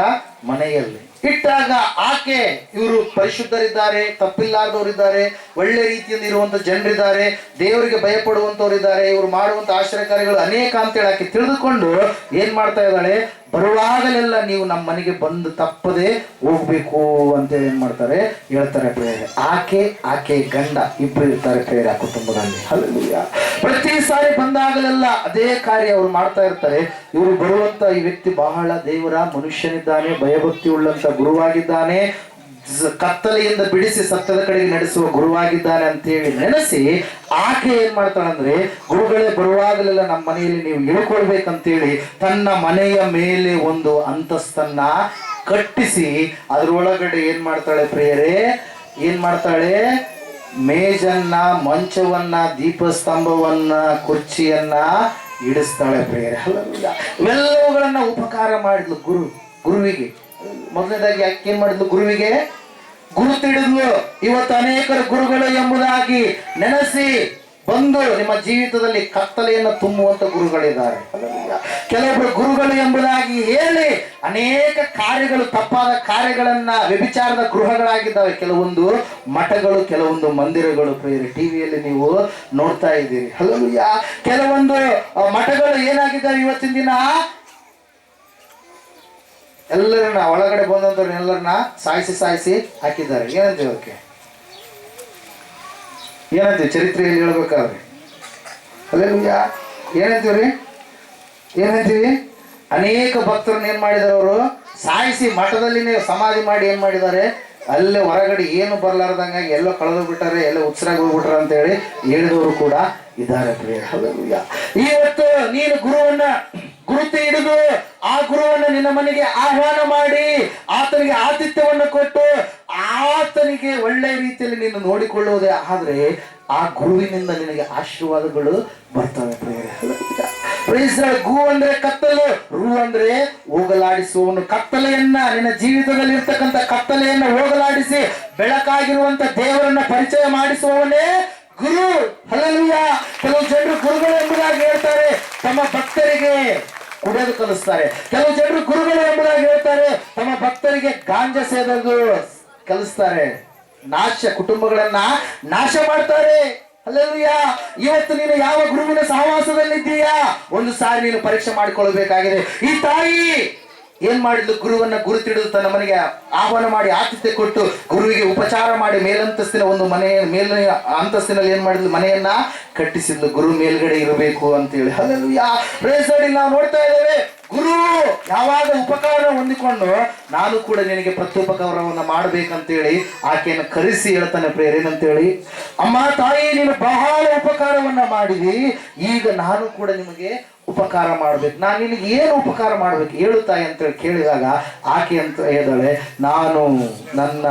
ಮನೆಯಲ್ಲಿ ಇಟ್ಟಾಗ ಆಕೆ, ಇವರು ಪರಿಶುದ್ಧರಿದ್ದಾರೆ, ತಪ್ಪಿಲ್ಲಾದವರಿದ್ದಾರೆ, ಒಳ್ಳೆ ರೀತಿಯಲ್ಲಿ ಇರುವಂತ ಜನರಿದ್ದಾರೆ, ದೇವರಿಗೆ ಭಯಪಡುವಂತವರಿದ್ದಾರೆ, ಇವರು ಮಾಡುವಂತ ಆಶ್ಚರ್ಯ ಕಾರ್ಯಗಳು ಅನೇಕ ಅಂತೇಳಿ ಆಕೆ ತಿಳಿದುಕೊಂಡು ಏನ್ ಮಾಡ್ತಾ ಇದ್ದಾಳೆ? ಬರುವಾಗಲೆಲ್ಲ ನೀವು ನಮ್ಮ ಮನೆಗೆ ಬಂದು ತಪ್ಪದೆ ಹೋಗ್ಬೇಕು ಅಂತೇಳಿ ಏನ್ ಮಾಡ್ತಾರೆ? ಹೇಳ್ತಾರೆ ಪ್ರೇರೆ. ಆಕೆ ಗಂಡ ಇಬ್ರು ಇರ್ತಾರೆ ಪ್ರೇರೆ ಆ ಕುಟುಂಬದಲ್ಲಿ. ಪ್ರತಿ ಸಾರಿ ಬಂದಾಗಲೆಲ್ಲ ಅದೇ ಕಾರ್ಯ ಅವ್ರು ಮಾಡ್ತಾ ಇರ್ತಾರೆ. ಇವರು ಬರುವಂತ ಈ ವ್ಯಕ್ತಿ ಬಹಳ ದೇವರ ಮನುಷ್ಯನಿದ್ದಾನೆ, ಭಯಭಕ್ತಿ ಉಳ್ಳಂತ ಗುರುವಾಗಿದ್ದಾನೆ, ಕತ್ತಲೆಯಿಂದ ಬಿಡಿಸಿ ಸತ್ಯದ ಕಡೆಗೆ ನಡೆಸುವ ಗುರುವಾಗಿದ್ದಾನೆ ಅಂತ ಹೇಳಿ ನೆನೆಸಿ ಆಕೆ ಏನ್ ಮಾಡ್ತಾಳಂದ್ರೆ, ಗುರುಗಳೇ ಬರುವಾಗಲೆಲ್ಲ ನಮ್ಮ ಮನೆಯಲ್ಲಿ ನೀವು ಇಳ್ಕೊಳ್ಬೇಕಂತೇಳಿ ತನ್ನ ಮನೆಯ ಮೇಲೆ ಒಂದು ಅಂತಸ್ತನ್ನ ಕಟ್ಟಿಸಿ ಅದರೊಳಗಡೆ ಏನ್ ಮಾಡ್ತಾಳೆ ಪ್ರಿಯರೇ? ಏನ್ ಮಾಡ್ತಾಳೆ? ಮೇಜನ್ನ, ಮಂಚವನ್ನ, ದೀಪಸ್ತಂಭವನ್ನ, ಕುರ್ಚಿಯನ್ನ ಇಡಿಸ್ತಾಳೆ ಪ್ರಿಯರೇ. ಇವೆಲ್ಲವುಗಳನ್ನ ಉಪಕಾರ ಮಾಡಿದ್ಲು ಗುರುವಿಗೆ. ಮೊದಲನೇದಾಗಿ ಯಾಕೆ ಏನ್ ಮಾಡಿದ್ಲು? ಗುರುವಿಗೆ ಗುರುತಿಡಿದ್ಲು. ಇವತ್ತು ಅನೇಕರು ಗುರುಗಳು ಎಂಬುದಾಗಿ ನೆನೆಸಿ ಬಂದು ನಿಮ್ಮ ಜೀವಿತದಲ್ಲಿ ಕತ್ತಲೆಯನ್ನು ತುಂಬುವಂತ ಗುರುಗಳಿದ್ದಾರೆ. ಕೆಲವೊಬ್ಬರು ಗುರುಗಳು ಎಂಬುದಾಗಿ ಹೇಳಿ ಅನೇಕ ಕಾರ್ಯಗಳು, ತಪ್ಪಾದ ಕಾರ್ಯಗಳನ್ನ, ವ್ಯಭಿಚಾರದ ಗೃಹಗಳಾಗಿದ್ದಾವೆ ಕೆಲವೊಂದು ಮಠಗಳು, ಕೆಲವೊಂದು ಮಂದಿರಗಳು. ಪ್ರಿಯರೇ, ಟಿವಿಯಲ್ಲಿ ನೀವು ನೋಡ್ತಾ ಇದ್ದೀರಿ. ಕೆಲವೊಂದು ಮಠಗಳು ಏನಾಗಿದ್ದಾವೆ ಇವತ್ತಿನ ದಿನ? ಎಲ್ಲರನ್ನ ಒಳಗಡೆ ಬಂದಂತವ್ರು ಎಲ್ಲರನ್ನ ಸಾಯಿಸಿ ಹಾಕಿದ್ದಾರೆ. ಏನಂತೀವಿ ಅದಕ್ಕೆ? ಏನಂತೀವಿ ಚರಿತ್ರೆಯಲ್ಲಿ ಹೇಳ್ಬೇಕಾದ್ರೆ? ಏನಂತೀವಿ? ಅನೇಕ ಭಕ್ತರನ್ನ ಏನ್ ಮಾಡಿದಾರೆ? ಅವರು ಸಾಯಿಸಿ ಮಠದಲ್ಲಿನೇ ಸಮಾಧಿ ಮಾಡಿ ಏನ್ ಮಾಡಿದ್ದಾರೆ? ಅಲ್ಲೇ ಹೊರಗಡೆ ಏನು ಬರ್ಲಾರ್ದಂಗಾಗಿ ಎಲ್ಲೋ ಕಳೆದು ಬಿಟ್ಟಾರೆ, ಎಲ್ಲೋ ಉತ್ಸರಾಗಿ ಹೋಗ್ಬಿಟ್ರ ಅಂತ ಹೇಳಿ ಹೇಳಿದವರು ಕೂಡ ಇದ್ದಾರೆ. ಇವತ್ತು ನೀನು ಗುರುತಿ ಹಿಡಿದು ಆ ಗುರುವನ್ನ ನಿನ್ನ ಮನೆಗೆ ಆಹ್ವಾನ ಮಾಡಿ ಆತನಿಗೆ ಆತಿಥ್ಯವನ್ನು ಕೊಟ್ಟು ಆತನಿಗೆ ಒಳ್ಳೆ ರೀತಿಯಲ್ಲಿ ನೀನು ನೋಡಿಕೊಳ್ಳುವುದೇ ಆದ್ರೆ ಆ ಗುರುವಿನಿಂದ ನಿನಗೆ ಆಶೀರ್ವಾದಗಳು ಬರ್ತವೆ. ಗು ಅಂದ್ರೆ ಕತ್ತಲು, ರು ಅಂದ್ರೆ ಹೋಗಲಾಡಿಸುವವನು. ಕತ್ತಲೆಯನ್ನ, ನಿನ್ನ ಜೀವಿತದಲ್ಲಿ ಇರ್ತಕ್ಕಂಥ ಕತ್ತಲೆಯನ್ನ ಹೋಗಲಾಡಿಸಿ ಬೆಳಕಾಗಿರುವಂತ ದೇವರನ್ನ ಪರಿಚಯ ಮಾಡಿಸುವವನೇ ಗುರು. ಕೆಲವು ಜನರು ಗುರುಗಳು ಎಂಬುದಾಗಿ ಹೇಳ್ತಾರೆ, ತಮ್ಮ ಭಕ್ತರಿಗೆ ಕುಡಿಯೋದು ಕಲಿಸ್ತಾರೆ. ಕೆಲವು ಜನರು ಗುರುಗಳು ಎಂಬುದಾಗಿ ಹೇಳ್ತಾರೆ, ತಮ್ಮ ಭಕ್ತರಿಗೆ ಗಾಂಜಾ ಸೇದೋದು ಕಲಿಸ್ತಾರೆ. ಕುಟುಂಬಗಳನ್ನ ನಾಶ ಮಾಡ್ತಾರೆ. ಇವತ್ತು ನೀನು ಯಾವ ಗುರುವಿನ ಸಹವಾಸದಲ್ಲಿದ್ದೀಯಾ? ಒಂದು ಸಾರಿ ನೀನು ಪರೀಕ್ಷೆ ಮಾಡಿಕೊಳ್ಳಬೇಕಾಗಿದೆ. ಈ ತಾಯಿ ಏನ್ ಮಾಡಿದ್ಲು? ಗುರುವನ್ನ ಗುರುತಿಡಿದು ತನ್ನ ಮನೆಗೆ ಆಹ್ವಾನ ಮಾಡಿ ಆತಿಥ್ಯ ಕೊಟ್ಟು ಗುರುವಿಗೆ ಉಪಚಾರ ಮಾಡಿ ಮೇಲಂತಸ್ತಿನ ಒಂದು ಮೇಲಿನ ಅಂತಸ್ತಿನಲ್ಲಿ ಏನ್ ಮಾಡಿದ್ಲು? ಮನೆಯನ್ನ ಕಟ್ಟಿಸಿದ್ಲು. ಗುರು ಮೇಲ್ಗಡೆ ಇರಬೇಕು ಅಂತೇಳಿ. Hallelujah, praise the Lord. ನಾವು ನೋಡ್ತಾ ಇದ್ದೇವೆ, ಗುರು ಯಾವಾಗ ಉಪಕಾರ ಹೊಂದಿಕೊಂಡು ನಾನು ಕೂಡ ನಿನಗೆ ಪ್ರತ್ಯುಪಕಾರವನ್ನ ಮಾಡ್ಬೇಕಂತೇಳಿ ಆಕೆಯನ್ನು ಕರೆಸಿ ಹೇಳ್ತಾನೆ ಪ್ರೇರೇನಂತೇಳಿ, ಅಮ್ಮ ತಾಯಿ ನೀನು ಬಹಳ ಉಪಕಾರವನ್ನ ಮಾಡಿದಿ, ಈಗ ನಾನು ಕೂಡ ನಿಮಗೆ ಉಪಕಾರ ಮಾಡ್ಬೇಕು. ನಾನು ನಿನಗೆ ಏನು ಉಪಕಾರ ಮಾಡ್ಬೇಕು ಹೇಳು ತಾಯಿ ಅಂತೇಳಿ ಕೇಳಿದಾಗ ಆಕೆ ಅಂತ ಹೇಳಿದಾಳೆ, ನಾನು ನನ್ನ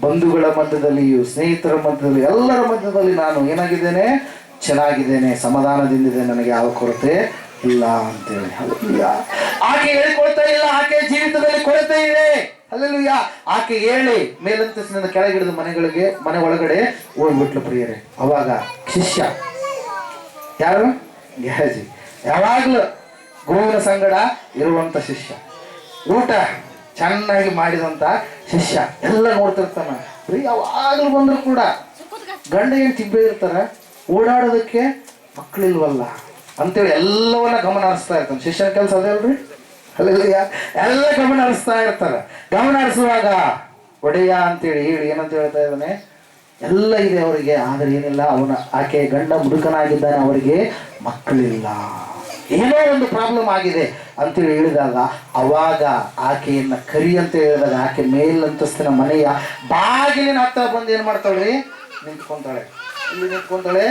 ಬಂಧುಗಳ ಮಧ್ಯದಲ್ಲಿಯೂ ಸ್ನೇಹಿತರ ಮಧ್ಯದಲ್ಲಿ ಎಲ್ಲರ ಮಧ್ಯದಲ್ಲಿ ನಾನು ಏನಾಗಿದ್ದೇನೆ? ಚೆನ್ನಾಗಿದ್ದೇನೆ, ಸಮಾಧಾನದಿಂದಿದೆ, ನನಗೆ ಯಾವ ಕೊರತೆ ಇಲ್ಲ ಅಂತೇಳಿ. ಹಲ್ಲೆಲೂಯಾ. ಆಕೆ ಹೇಳಿಕೊಳ್ತಾ ಇಲ್ಲ, ಆಕೆ ಜೀವಿತದಲ್ಲಿ ಕೊರತೆ ಇದೆ. ಹಲ್ಲೆಲೂಯಾ. ಆಕೆ ಹೇಳಿ ಮೇಲಂತಸ್ತಿನಿಂದ ಕೆಳಗಿಡಿದ ಮನೆ ಒಳಗಡೆ ಹೋಗ್ಬಿಟ್ಲು ಪ್ರಿಯರೇ. ಅವಾಗ ಶಿಷ್ಯ ಯಾರು? ಗೆಹಜಿ. ಯಾವಾಗ್ಲೂ ಗುರುವಿನ ಸಂಗಡ ಇರುವಂತ ಶಿಷ್ಯ, ಊಟ ಚೆನ್ನಾಗಿ ಮಾಡಿದಂತ ಶಿಷ್ಯ ಎಲ್ಲ ನೋಡ್ತಿರ್ತಾನ. ಯಾವಾಗ್ಲೂ ಬಂದ್ರು ಕೂಡ ಗಂಡ ಏನ್ ತಿಬ್ಬೆ ಇರ್ತಾರ, ಓಡಾಡೋದಕ್ಕೆ ಮಕ್ಕಳಿಲ್ವಲ್ಲ ಅಂತೇಳಿ ಎಲ್ಲವನ್ನ ಗಮನ ಹರಿಸ್ತಾ ಇರ್ತಾನೆ. ಶಿಷ್ಯನ ಕೆಲಸ ಅದೇ ಅಲ್ರಿ? ಅಲ್ಲೆಲ್ಲ ಎಲ್ಲ ಗಮನ ಹರಿಸ್ತಾ ಇರ್ತಾರ. ಗಮನ ಹರಿಸುವಾಗ ಒಡೆಯ ಅಂತೇಳಿ ಹೇಳಿ ಏನಂತ ಹೇಳ್ತಾ ಇದ್ದಾನೆ? ಎಲ್ಲ ಇದೆ ಅವರಿಗೆ, ಆದ್ರೆ ಏನಿಲ್ಲ, ಆಕೆ ಗಂಡ ಮುದುಕನಾಗಿದ್ದಾನೆ, ಅವರಿಗೆ ಮಕ್ಕಳಿಲ್ಲ, ಏನೋ ಒಂದು ಪ್ರಾಬ್ಲಮ್ ಆಗಿದೆ ಅಂತೇಳಿ ಹೇಳಿದಾಗ ಅವಾಗ ಆಕೆಯನ್ನ ಕರಿ ಅಂತ ಹೇಳಿದಾಗ ಆಕೆ ಮೇಲಂತಸ್ತಿನ ಮನೆಯ ಬಾಗಿಲಿನ ಹತ್ರ ಬಂದು ಏನ್ ಮಾಡ್ತಾಳೆ? ನಿಂತ್ಕೊಂತಾಳೆ. ಇಲ್ಲಿ ನಿಂತ್ಕೊಂತಾಳೆ.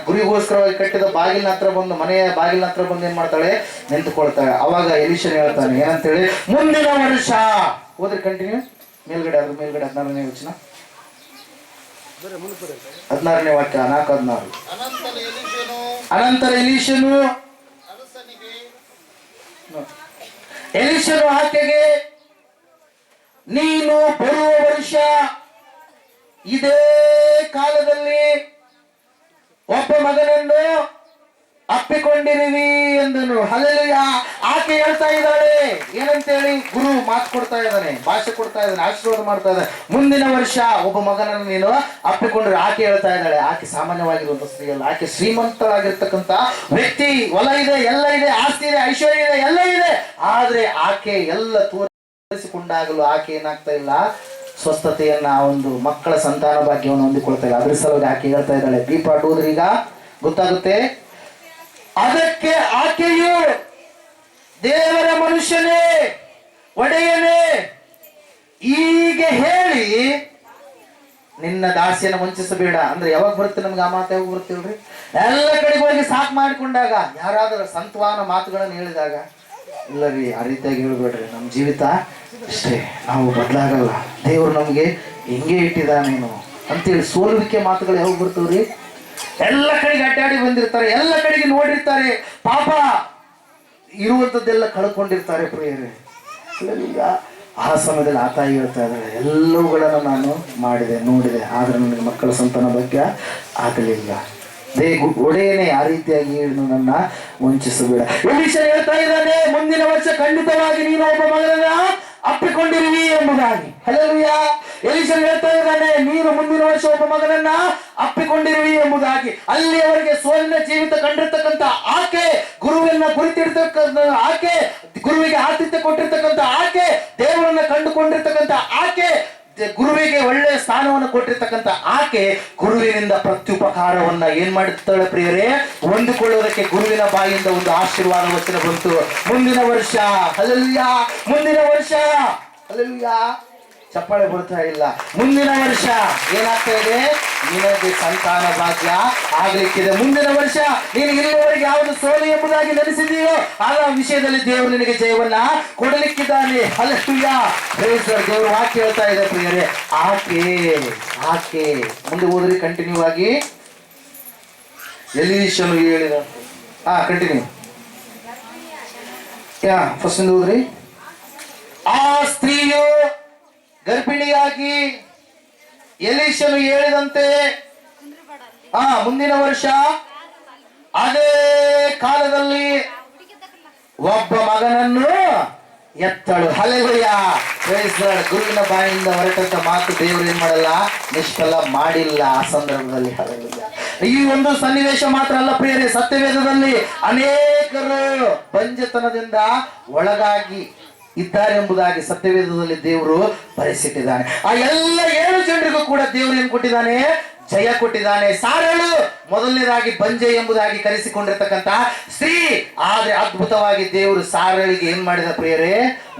ಗುರಿಗೋಸ್ಕರವಾಗಿ ಕಟ್ಟಿದ ಬಾಗಿಲಿನ ಹತ್ರ ಬಂದು, ಮನೆಯ ಬಾಗಿಲಿನ ಹತ್ರ ಬಂದು ಏನ್ ಮಾಡ್ತಾಳೆ? ನಿಂತುಕೊಳ್ತಾಳೆ. ಅವಾಗ ಎಲೀಷನ ಹೇಳ್ತಾನೆ ಏನಂತೇಳಿ? ಮುಂದಿನ ವರ್ಷ. ಹೋದ್ರೆ ಕಂಟಿನ್ಯೂ ಮೇಲ್ಗಡೆ 16ನೇ ವಚನ, 16ನೇ ವಾಕ್ಯ, 4:16. ಅನಂತರ ಎಲೀಷನು ಆಕೆಗೆ, ನೀನು ಬರುವ ವರ್ಷ ಇದೇ ಕಾಲದಲ್ಲಿ ಒಬ್ಬ ಮಗನನ್ನು ಅಪ್ಪಿಕೊಂಡಿರುವಿ ಎಂದನು. ಹಲ್ಲೆಲೂಯಾ. ಆಕೆ ಹೇಳ್ತಾ ಇದ್ದಾಳೆ ಏನಂತೇಳಿ? ಗುರು ಮಾತು ಕೊಡ್ತಾ ಇದ್ದಾನೆ, ಭಾಷೆ ಕೊಡ್ತಾ ಇದ್ದಾನೆ, ಆಶೀರ್ವಾದ ಮಾಡ್ತಾ ಇದ್ದಾನೆ. ಮುಂದಿನ ವರ್ಷ ಒಬ್ಬ ಮಗನನ್ನು ನೀನು ಅಪ್ಪಿಕೊಂಡ್ರೆ. ಆಕೆ ಹೇಳ್ತಾ ಇದ್ದಾಳೆ, ಆಕೆ ಸಾಮಾನ್ಯವಾಗಿರುವಂತ ಸ್ತ್ರೀ ಅಲ್ಲ, ಆಕೆ ಶ್ರೀಮಂತರಾಗಿರ್ತಕ್ಕಂಥ ವ್ಯಕ್ತಿ. ಹೊಲ ಇದೆ, ಎಲ್ಲ ಇದೆ, ಆಸ್ತಿ ಇದೆ, ಐಶ್ವರ್ಯ ಇದೆ, ಎಲ್ಲ ಇದೆ. ಆದ್ರೆ ಆಕೆ ಎಲ್ಲ ತೋರಿಸಿಕೊಂಡಾಗಲೂ ಆಕೆ ಏನಾಗ್ತಾ ಇಲ್ಲ? ಸ್ವಸ್ಥತೆಯನ್ನ, ಒಂದು ಮಕ್ಕಳ ಸಂತಾನ ಭಾಗ್ಯವನ್ನು ಹೊಂದಿಕೊಳ್ತಾ ಇಲ್ಲ. ಅದ್ರ ಸಲುವಾಗಿ ಆಕೆ ಹೇಳ್ತಾ ಇದ್ದಾಳೆ. ಬೀಪಾಟ್ ಹೋದ್ರೆ ಈಗ ಗೊತ್ತಾಗುತ್ತೆ. ಅದಕ್ಕೆ ಆಕೆಯು, ದೇವರ ಮನುಷ್ಯನೇ, ಒಡೆಯನೇ, ಹೀಗೆ ಹೇಳಿ ನಿನ್ನ ದಾಸಿಯನ್ನು ವಂಚಿಸಬೇಡ. ಅಂದ್ರೆ ಯಾವಾಗ ಬರುತ್ತೆ ನಮ್ಗೆ ಆ ಮಾತು? ಯಾವಾಗ ಬರ್ತೀವ್ರಿ? ಎಲ್ಲ ಕಡೆಗೆ ಹೋಗಿ ಸಾಕು ಮಾಡಿಕೊಂಡಾಗ, ಯಾರಾದರೂ ಸಂತ್ವಾನ ಮಾತುಗಳನ್ನು ಹೇಳಿದಾಗ, ಇಲ್ಲ ರೀ ಆ ರೀತಿಯಾಗಿ ಹೇಳ್ಬೇಡ್ರಿ, ನಮ್ಮ ಜೀವಿತ ಅಷ್ಟೇ, ನಾವು ಬದಲಾಗಲ್ಲ, ದೇವರು ನಮಗೆ ಹಿಂಗೆ ಇಟ್ಟಿದ್ದಾನೇನು ಅಂತೇಳಿ ಸೋಲುವಿಕೆ ಮಾತುಗಳು ಯಾವಾಗ ಬರ್ತವ್ರಿ? ಎಲ್ಲ ಕಡೆಗೆ ಅಡ್ಡಾಡಿ ಬಂದಿರ್ತಾರೆ, ಎಲ್ಲ ಕಡೆಗೆ ನೋಡಿರ್ತಾರೆ, ಪಾಪ ಇರುವಂಥದ್ದೆಲ್ಲ ಕಳ್ಕೊಂಡಿರ್ತಾರೆ ಪ್ರಿಯರೇ. ಈಗ ಆ ಸಮಯದಲ್ಲಿ ಆ ತಾಯಿ ಹೇಳ್ತಾ ಇದ್ದಾರೆ, ಎಲ್ಲವುಗಳನ್ನು ನಾನು ಮಾಡಿದೆ, ನೋಡಿದೆ, ಆದ್ರೆ ನನಗೆ ಮಕ್ಕಳ ಸಂತಾನ ಭಾಗ್ಯ ಆಗಲಿಲ್ಲ. ಒಡೆಯನೇ ಆ ರೀತಿಯಾಗಿ ನನ್ನ ವಂಚಿಸಬೇಡ. ಎಲೀಷನ ಹೇಳ್ತಾ ಇದ್ದಾನೆ, ಮುಂದಿನ ವರ್ಷ ಖಂಡಿತವಾಗಿ ನೀನು ಒಬ್ಬ ಮಗನನ್ನ ಅಪ್ಪಿಕೊಂಡಿರುವಿ ಎಂಬುದಾಗಿ. ಹಲ್ಲೆಲೂಯಾ. ಎಲೀಷನ ಹೇಳ್ತಾ ಇದ್ದಾನೆ, ನೀನು ಮುಂದಿನ ವರ್ಷ ಒಬ್ಬ ಮಗನನ್ನ ಅಪ್ಪಿಕೊಂಡಿರುವಿ ಎಂಬುದಾಗಿ. ಅಲ್ಲಿಯವರೆಗೆ ಸೋಲಿನ ಜೀವಿತ ಕಂಡಿರ್ತಕ್ಕಂಥ ಆಕೆ, ಗುರುವನ್ನ ಗುರುತಿರ್ತಕ್ಕಂಥ ಆಕೆ, ಗುರುವಿಗೆ ಆತಿಥ್ಯ ಕೊಟ್ಟಿರ್ತಕ್ಕಂಥ ಆಕೆ, ದೇವರನ್ನ ಕಂಡುಕೊಂಡಿರ್ತಕ್ಕಂಥ ಆಕೆ, ಗುರುವಿಗೆ ಒಳ್ಳೆಯ ಸ್ಥಾನವನ್ನು ಕೊಟ್ಟಿರ್ತಕ್ಕಂಥ ಆಕೆ ಗುರುವಿನಿಂದ ಪ್ರತ್ಯುಪಕಾರವನ್ನ ಏನ್ ಮಾಡುತ್ತಾಳೆ ಪ್ರಿಯರೇ? ಹೊಂದಿಕೊಳ್ಳುವುದಕ್ಕೆ ಗುರುವಿನ ಬಾಯಿಂದ ಒಂದು ಆಶೀರ್ವಾದ ವಚನ ಬಂತು. ಮುಂದಿನ ವರ್ಷ, ಹಲ್ಲೆಲೂಯಾ, ಮುಂದಿನ ವರ್ಷ, ಹಲ್ಲೆಲೂಯಾ, ಚಪ್ಪಾಳೆ ಬರ್ತಾ ಇಲ್ಲ. ಮುಂದಿನ ವರ್ಷ ಏನಾಗ್ತಾ ಇದೆ? ನಿನಗೆ ಸಂತಾನ ಭಾಗ್ಯ ಆಗ್ಲಿಕ್ಕಿದೆ. ಮುಂದಿನ ವರ್ಷ ನೀನು ಇಲ್ಲಿವರೆಗೆ ಯಾವುದು ಸೋಲು ಎಂಬುದಾಗಿ ನೆನೆಸಿದೆಯೋ ಆ ವಿಷಯದಲ್ಲಿ ದೇವರು ನಿನಗೆ ಜಯವನ್ನ ಕೊಡಲಿಕ್ಕಿದ್ದಾನೆ. Hallelujah, praise the lord. ದೇವರು ವಾಕ್ಯ ಹೇಳ್ತಾ ಇದೆ ಪ್ರಿಯರೇ, ಆಕೆ ಮುಂದೆ ಹೋದ್ರಿ ಕಂಟಿನ್ಯೂ ಆಗಿ. ಎಲೀಷನು ಹೇಳಿದ ಕಂಟಿನ್ಯೂ ಫಸ್ಟ್ ಹೋದ್ರಿ. ಆ ಸ್ತ್ರೀಯು ಗರ್ಭಿಣಿಯಾಗಿ ಎಲೀಷನು ಹೇಳಿದಂತೆ ಮುಂದಿನ ವರ್ಷ ಅದೇ ಕಾಲದಲ್ಲಿ ಒಬ್ಬ ಮಗನನ್ನು ಎತ್ತಳು. Hallelujah, praise the Lord. ಗುರುವಿನ ಬಾಯಿಂದ ಹೊರಟಂತ ಮಾತು ದೇವರು ಏನ್ ಮಾಡಲ್ಲ? ನಿಷ್ಫಲ ಮಾಡಿಲ್ಲ ಆ ಸಂದರ್ಭದಲ್ಲಿ. ಹಲ್ಲೆಲೂಯಾ. ಈ ಒಂದು ಸನ್ನಿವೇಶ ಮಾತ್ರ ಅಲ್ಲ ಪ್ರಿಯರೇ, ಸತ್ಯವೇದದಲ್ಲಿ ಅನೇಕರು ಬಂಜತನದಿಂದ ಒಳಗಾಗಿ ಇದ್ದಾರೆ ಎಂಬುದಾಗಿ ಸತ್ಯವೇದದಲ್ಲಿ ದೇವರು ಬರೆಸಿಟ್ಟಿದ್ದಾನೆ. ಆ ಎಲ್ಲ 7 ಜನರಿಗೂ ಕೂಡ ದೇವರು ಏನ್ ಕೊಟ್ಟಿದ್ದಾನೆ? ಜಯ ಕೊಟ್ಟಿದ್ದಾನೆ. ಸಾರಳು ಮೊದಲನೇದಾಗಿ ಬಂಜೆ ಎಂಬುದಾಗಿ ಕರೆಸಿಕೊಂಡಿರ್ತಕ್ಕಂತ ಸ್ತ್ರೀ. ಆದ್ರೆ ಅದ್ಭುತವಾಗಿ ದೇವರು ಸಾರಳಿಗೆ ಏನ್ ಮಾಡಿದ ಪ್ರಿಯರೇ?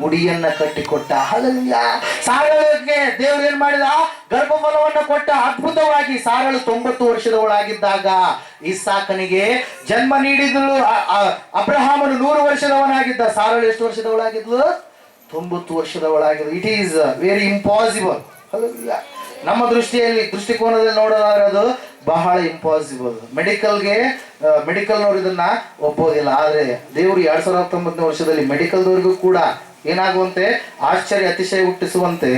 ಉಡಿಯನ್ನ ಕಟ್ಟಿಕೊಟ್ಟ. ಹಲ್ಲೆಲೂಯಾ. ಸಾರಳಿಗೆ ದೇವರು ಏನ್ ಮಾಡಿದ? ಗರ್ಭಫಲವನ್ನ ಕೊಟ್ಟ. ಅದ್ಭುತವಾಗಿ ಸಾರಳು 90 ವರ್ಷದವಳಾಗಿದ್ದಾಗ ಇಸಾಕನಿಗೆ ಜನ್ಮ ನೀಡಿದಳು. ಅಬ್ರಹಾಮನು 100 ವರ್ಷದವನಾಗಿದ್ದ. ಸಾರಳು ಎಷ್ಟು ವರ್ಷದವಳಾಗಿದ್ಲು? 90 ವರ್ಷದವಳಾಗಿದ್ಲು. It is very impossible. Hallelujah. ನಮ್ಮ ದೃಷ್ಟಿಕೋನದಲ್ಲಿ ನೋಡೋದಾದ್ರೆ ಅದು ಬಹಳ ಇಂಪಾಸಿಬಲ್. ಮೆಡಿಕಲ್ನವ್ರು ಇದನ್ನ ಒಪ್ಪೋದಿಲ್ಲ. ಆದ್ರೆ ದೇವರು 2019 ವರ್ಷದಲ್ಲಿ ಮೆಡಿಕಲ್ದವ್ರಿಗೂ ಕೂಡ ಏನಾಗುವಂತೆ ಆಶ್ಚರ್ಯ ಅತಿಶಯ ಹುಟ್ಟಿಸುವಂತೆ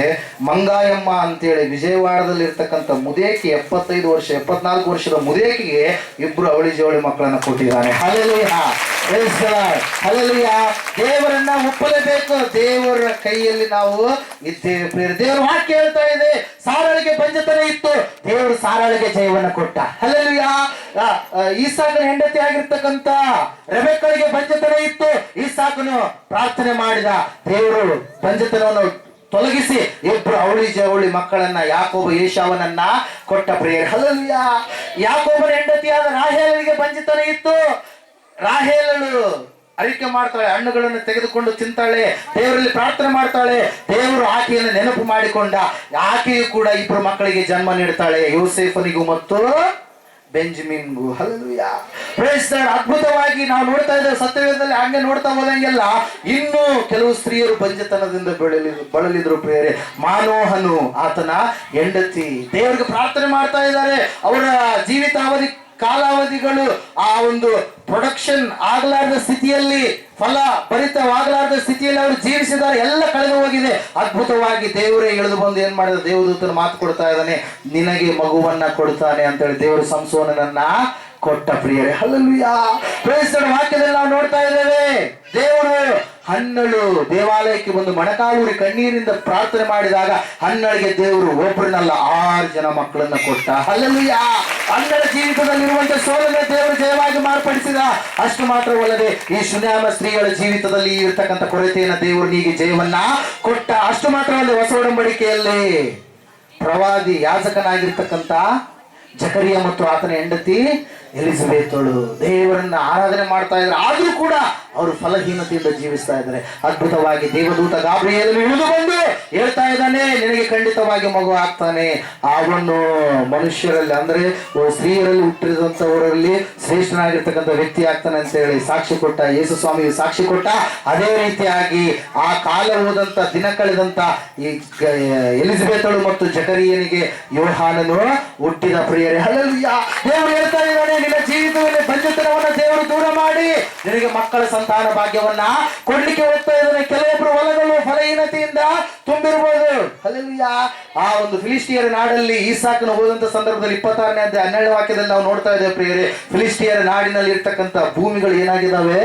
ಮಂಗಾಯಮ್ಮ ಅಂತೇಳಿ ವಿಜಯವಾಡದಲ್ಲಿ ಇರ್ತಕ್ಕಂಥ ಮುದೇಕಿ 74 ವರ್ಷದ ಮುದೇಕಿಗೆ 2 ಅವಳಿ ಜವಳಿ ಮಕ್ಕಳನ್ನ ಕೊಟ್ಟಿದ್ದಾನೆ. ಹಲ್ಲೆಲೂಯಾ. ಹಲ್ಲೆಲೂಯಾ. ದೇವರನ್ನ ಒಪ್ಪಲೇಬೇಕು. ದೇವರ ಕೈಯಲ್ಲಿ ನಾವು ಇದ್ದೇವೆ ಪ್ರಿಯರೇ. ದೇವರ ವಾಕ್ಯ ಹೇಳ್ತಾ ಇದೆ, ಸಾರಳಿಗೆ ಬಂಜತನ ಇತ್ತು, ದೇವರು ಸಾರಳಿಗೆ ಜಯವನ್ನ ಕೊಟ್ಟ. ಹಲ್ಲೆಲೂಯಾ. ಈಸಾಕನ ಹೆಂಡತಿ ಆಗಿರ್ತಕ್ಕಂಥ ರೆಬೆಕ್ಕಳಿಗೆ ಬಂಜತನ ಇತ್ತು, ಈಸಾಕನು ಪ್ರಾರ್ಥನೆ ಮಾಡಿದ, ದೇವರು ಬಂಜತನವನ್ನು ತೊಲಗಿಸಿ 2 ಅವಳಿ ಜವಳಿ ಮಕ್ಕಳನ್ನ ಯಾಕೋಬ ಏಷಾವನನ್ನ ಕೊಟ್ಟ ಪ್ರಿಯರೇ. ಹಲ್ಲೆಲೂಯಾ. ಯಾಕೋಬನ ಹೆಂಡತಿಯಾದ ರಾಹೇಲಳಿಗೆ ಬಂಜತನ ಇತ್ತು. ರಾಹೇಲಳು ಅರಿಕೆ ಮಾಡ್ತಾಳೆ, ಹಣ್ಣುಗಳನ್ನು ತೆಗೆದುಕೊಂಡು ತಿಂತಾಳೆ, ದೇವರಲ್ಲಿ ಪ್ರಾರ್ಥನೆ ಮಾಡ್ತಾಳೆ. ದೇವರು ಆಕೆಯನ್ನು ನೆನಪು ಮಾಡಿಕೊಂಡ. ಆಕೆಯು ಕೂಡ 2 ಮಕ್ಕಳಿಗೆ ಜನ್ಮ ನೀಡ್ತಾಳೆ, ಯೋಸೇಫನಿಗೂ ಮತ್ತು ಬೆಂಜಮಿನ್ಗೂ. ಹಲ್ಲೆಲೂಯಾ. Praise the Lord. ಅದ್ಭುತವಾಗಿ ನಾವು ನೋಡ್ತಾ ಇದ್ದೇವೆ ಸತ್ಯವೇದದಲ್ಲಿ. ಹಂಗೆ ನೋಡ್ತಾ ಹೋದಂಗೆಲ್ಲ ಇನ್ನೂ ಕೆಲವು ಸ್ತ್ರೀಯರು ಬಂಜತನದಿಂದ ಬಳಲಿದ್ರು ಪ್ರಿಯರೇ. ಮಾನೋಹನು ಆತನ ಹೆಂಡತಿ ದೇವರಿಗೆ ಪ್ರಾರ್ಥನೆ ಮಾಡ್ತಾ ಇದ್ದಾರೆ. ಅವರ ಜೀವಿತಾವಧಿ ಕಾಲಾವಧಿಗಳು ಆ ಒಂದು ಪ್ರೊಡಕ್ಷನ್ ಆಗಲಾರದ ಸ್ಥಿತಿಯಲ್ಲಿ, ಫಲ ಭರಿತವಾಗಲಾರದ ಸ್ಥಿತಿಯಲ್ಲಿ ಅವರು ಜೀವಿಸಿದ್ದಾರೆ. ಎಲ್ಲ ಕಳೆದು ಹೋಗಿದೆ. ಅದ್ಭುತವಾಗಿ ದೇವರೇ ಇಳಿದು ಬಂದು ಏನ್ ಮಾಡಿದ? ದೇವದೂತನ ಮಾತು ಕೊಡ್ತಾ ಇದ್ದಾನೆ, ನಿನಗೆ ಮಗುವನ್ನ ಕೊಡ್ತಾನೆ ಅಂತೇಳಿ ದೇವರು ಸಂಸೋನನನ್ನ ಕೊಟ್ಟ ಪ್ರಿಯರೇ. ಹಲ್ಲೆಲೂಯಾ. Praise the Lord. ವಾಕ್ಯದಲ್ಲಿ ನಾವು ನೋಡ್ತಾ ಇದ್ದೇವೆ, ದೇವರು ಹನ್ನಳು ದೇವಾಲಯಕ್ಕೆ ಬಂದು ಮೊಣಕಾಲೂರಿ ಕಣ್ಣೀರಿಂದ ಪ್ರಾರ್ಥನೆ ಮಾಡಿದಾಗ ಹನ್ನಳಿಗೆ ದೇವರು ಒಬ್ಬರನ್ನಲ್ಲ 6 ಜನ ಮಕ್ಕಳನ್ನ ಕೊಟ್ಟ. ಹಲ್ಲೆಲೂಯಾ. ಹನ್ನಳ ಜೀವಿತದಲ್ಲಿರುವಂತ ಸೋಲನೆ ದೇವರು ಜಯವಾಗಿ ಮಾರ್ಪಡಿಸಿದ. ಅಷ್ಟು ಮಾತ್ರವಲ್ಲದೆ ಈ ಶುನ್ಯಾಮ ಸ್ತ್ರೀಗಳ ಜೀವಿತದಲ್ಲಿ ಇರ್ತಕ್ಕಂಥ ಕೊರತೆಯನ್ನ ದೇವರು ನೀಗಿ ಜಯವನ್ನ ಕೊಟ್ಟ. ಅಷ್ಟು ಮಾತ್ರವಲ್ಲದೆ ಹೊಸ ಒಡಂಬಡಿಕೆಯಲ್ಲಿ ಪ್ರವಾದಿ ಯಾಜಕನಾಗಿರ್ತಕ್ಕಂಥ ಜಕರಿಯ ಮತ್ತು ಆತನ ಹೆಂಡತಿ ಎಲಿಜಬೆತಳು ದೇವರನ್ನ ಆರಾಧನೆ ಮಾಡ್ತಾ ಇದ್ದಾರೆ. ಆದ್ರೂ ಕೂಡ ಅವರು ಫಲಹೀನತೆಯಿಂದ ಜೀವಿಸ್ತಾ ಇದ್ದಾರೆ. ಅದ್ಭುತವಾಗಿ ದೇವದೂತ ಗಾಬ್ರಿಯೇಲನು ಇಳಿದು ಬಂದು ಹೇಳ್ತಾ ಇದ್ದಾನೆ, ನಿನಗೆ ಖಂಡಿತವಾಗಿ ಮಗು ಆಗ್ತಾನೆ. ಅವನು ಮನುಷ್ಯರಲ್ಲಿ ಅಂದ್ರೆ ಸ್ತ್ರೀಯರಲ್ಲಿ ಹುಟ್ಟಿದಂತವರಲ್ಲಿ ಶ್ರೇಷ್ಠನಾಗಿರ್ತಕ್ಕಂಥ ವ್ಯಕ್ತಿ ಆಗ್ತಾನೆ ಅಂತ ಹೇಳಿ ಸಾಕ್ಷಿ ಕೊಟ್ಟ. ಯೇಸು ಸ್ವಾಮಿ ಸಾಕ್ಷಿ ಕೊಟ್ಟ. ಅದೇ ರೀತಿಯಾಗಿ ಆ ಕಾಲ ಹೋದಂತ ದಿನ ಕಳೆದಂತ ಈ ಎಲಿಜಬೆತಳು ಮತ್ತು ಜಕರಿಯನಿಗೆ ಯೋಹಾನನು ಹುಟ್ಟಿದ ಪ್ರಿಯರೇ. ಹಲ್ಲೆಲೂಯಾ. ದೇವರು ಹೇಳ್ತಾ ಇದ್ದಾನೆ, ನಿನ್ನ ಜೀವಿತದಲ್ಲಿ ಬಂಜತನವನ್ನ ದೇವರು ದೂರ ಮಾಡಿ ನಿನಗೆ ಮಕ್ಕಳ ಸಂತಾನ ಭಾಗ್ಯವನ್ನ ಕೊಡ್ಲಿಕ್ಕೆ ಹೋಗ್ತಾ ಇದ್ದಾನೆ. ಕೆಲವೊಬ್ರು ಹೊಲಗಳು ಫಲಹೀನತೆಯಿಂದ ತುಂಬಿರ್ಬೋದು. ಹಲ್ಲೆಲೂಯಾ. ಆ ಒಂದು ಫಿಲಿಸ್ಟಿಯರ ನಾಡಲ್ಲಿ ಈಸಾಕನು ಹೋದಂತ ಸಂದರ್ಭದಲ್ಲಿ 26ನೇ ಅಧ್ಯಾಯ 12ನೇ ವಾಕ್ಯದಲ್ಲಿ ನಾವು ನೋಡ್ತಾ ಇದ್ದೇವೆ ಪ್ರಿಯರೇ. ಫಿಲಿಸ್ಟಿಯರ ನಾಡಿನಲ್ಲಿ ಇರ್ತಕ್ಕಂಥ ಭೂಮಿಗಳು ಏನಾಗಿದ್ದಾವೆ?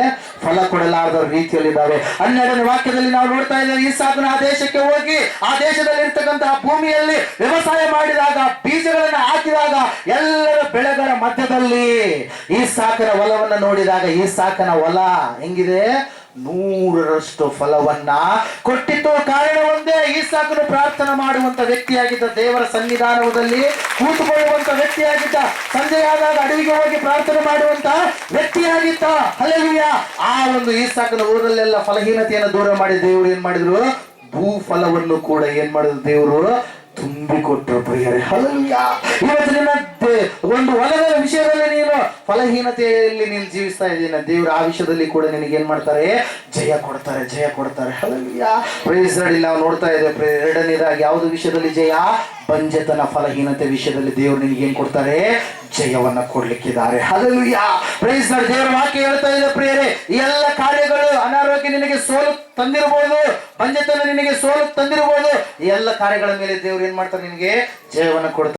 ಫಲ ಕೊಡಲಾರದ ರೀತಿಯಲ್ಲಿದ್ದಾವೆ. 12ನೇ ವಾಕ್ಯದಲ್ಲಿ ನಾವು ನೋಡ್ತಾ ಇದ್ದೇವೆ, ಈಸಾಕನು ಆ ದೇಶಕ್ಕೆ ಹೋಗಿ ಆ ದೇಶದಲ್ಲಿ ಇರ್ತಕ್ಕಂತಹ ಭೂಮಿಯಲ್ಲಿ ವ್ಯವಸಾಯ ಮಾಡಿದಾಗ, ಬೀಜಗಳನ್ನ ಹಾಕಿದಾಗ ಎಲ್ಲರ ಬೆಳೆಗಳ ಮಧ್ಯದಲ್ಲಿ ಈಸಾಕನ ಹೊಲವನ್ನ ನೋಡಿದಾಗ ಈಸಾಕನ ಹೊಲ ಹೆಂಗಿದೆ? 100ರಷ್ಟು ಫಲವನ್ನ ಕೊಟ್ಟಿತ್ತು. ಕಾರಣ ಒಂದೇ, ಈಸಾಕನು ಪ್ರಾರ್ಥನೆ ಮಾಡುವಂತ ವ್ಯಕ್ತಿಯಾಗಿದ್ದ, ದೇವರ ಸನ್ನಿಧಾನದಲ್ಲಿ ಕೂತುಕೊಳ್ಳುವಂತ ವ್ಯಕ್ತಿಯಾಗಿದ್ದ, ಸಂಜೆಯಾದಾಗ ಅಡವಿಗೆ ಹೋಗಿ ಪ್ರಾರ್ಥನೆ ಮಾಡುವಂತ ವ್ಯಕ್ತಿಯಾಗಿದ್ದ. ಹಲ್ಲೆಲೂಯಾ. ಆ ಒಂದು ಈಸಾಕನ ಊರಲ್ಲೆಲ್ಲ ಫಲಹೀನತೆಯನ್ನು ದೂರ ಮಾಡಿ ದೇವರು ಏನ್ ಮಾಡಿದ್ರು? ಭೂಫಲವನ್ನು ಕೂಡ ಏನ್ ಮಾಡಿದ್ರು? ದೇವರು ತುಂಬಿಕೊಟ್ರು ಪ್ರಿಯರೇ. ಹಲ್ಲೆಲೂಯಾ. ಇವತ್ತು ನಿನ್ನ ಒಂದು ಹೊಲದ ವಿಷಯದಲ್ಲಿ ನೀನು ಫಲಹೀನತೆಯಲ್ಲಿ ನೀನು ಜೀವಿಸ್ತಾ ಇದ್ದೀನ, ದೇವರು ಆ ವಿಷಯದಲ್ಲಿ ಕೂಡ ನಿನಗೆ ಏನ್ ಮಾಡ್ತಾರೆ? ಜಯ ಕೊಡ್ತಾರೆ. ಹಲ್ಲೆಲೂಯಾ. Praise the Lord. ನಾವು ನೋಡ್ತಾ ಇದ್ದೇವೆ ಎರಡನೇದಾಗಿ ಯಾವುದು ವಿಷಯದಲ್ಲಿ ಜಯ? ಬಂಜತನ ಫಲಹೀನತೆ ವಿಷಯದಲ್ಲಿ ದೇವರು ನಿನಗೆ ಏನ್ ಕೊಡ್ತಾರೆ? ಜಯವನ್ನ ಕೊಡ್ಲಿಕ್ಕಿದ್ದಾರೆ. ಹಲ್ಲೆಲೂಯಾ. Praise the Lord. ದೇವರ ವಾಕ್ಯ ಹೇಳ್ತಾ ಇದೆ ಪ್ರಿಯರೇ, ಈ ಎಲ್ಲ ಕಾರ್ಯಗಳು, ಅನಾರೋಗ್ಯ ನಿನಗೆ ಸೋಲು ತಂದಿರಬಹುದು, ಬಂಜತನ ನಿನಗೆ ಸೋಲು ತಂದಿರಬಹುದು, ಈ ಎಲ್ಲ ಕಾರ್ಯಗಳ ಮೇಲೆ ದೇವರು ಏನ್ ಮಾಡ್ತಾರೆ? ನಿನಗೆ ಜಯವನ್ನ ಕೊಡ್ತಾರೆ.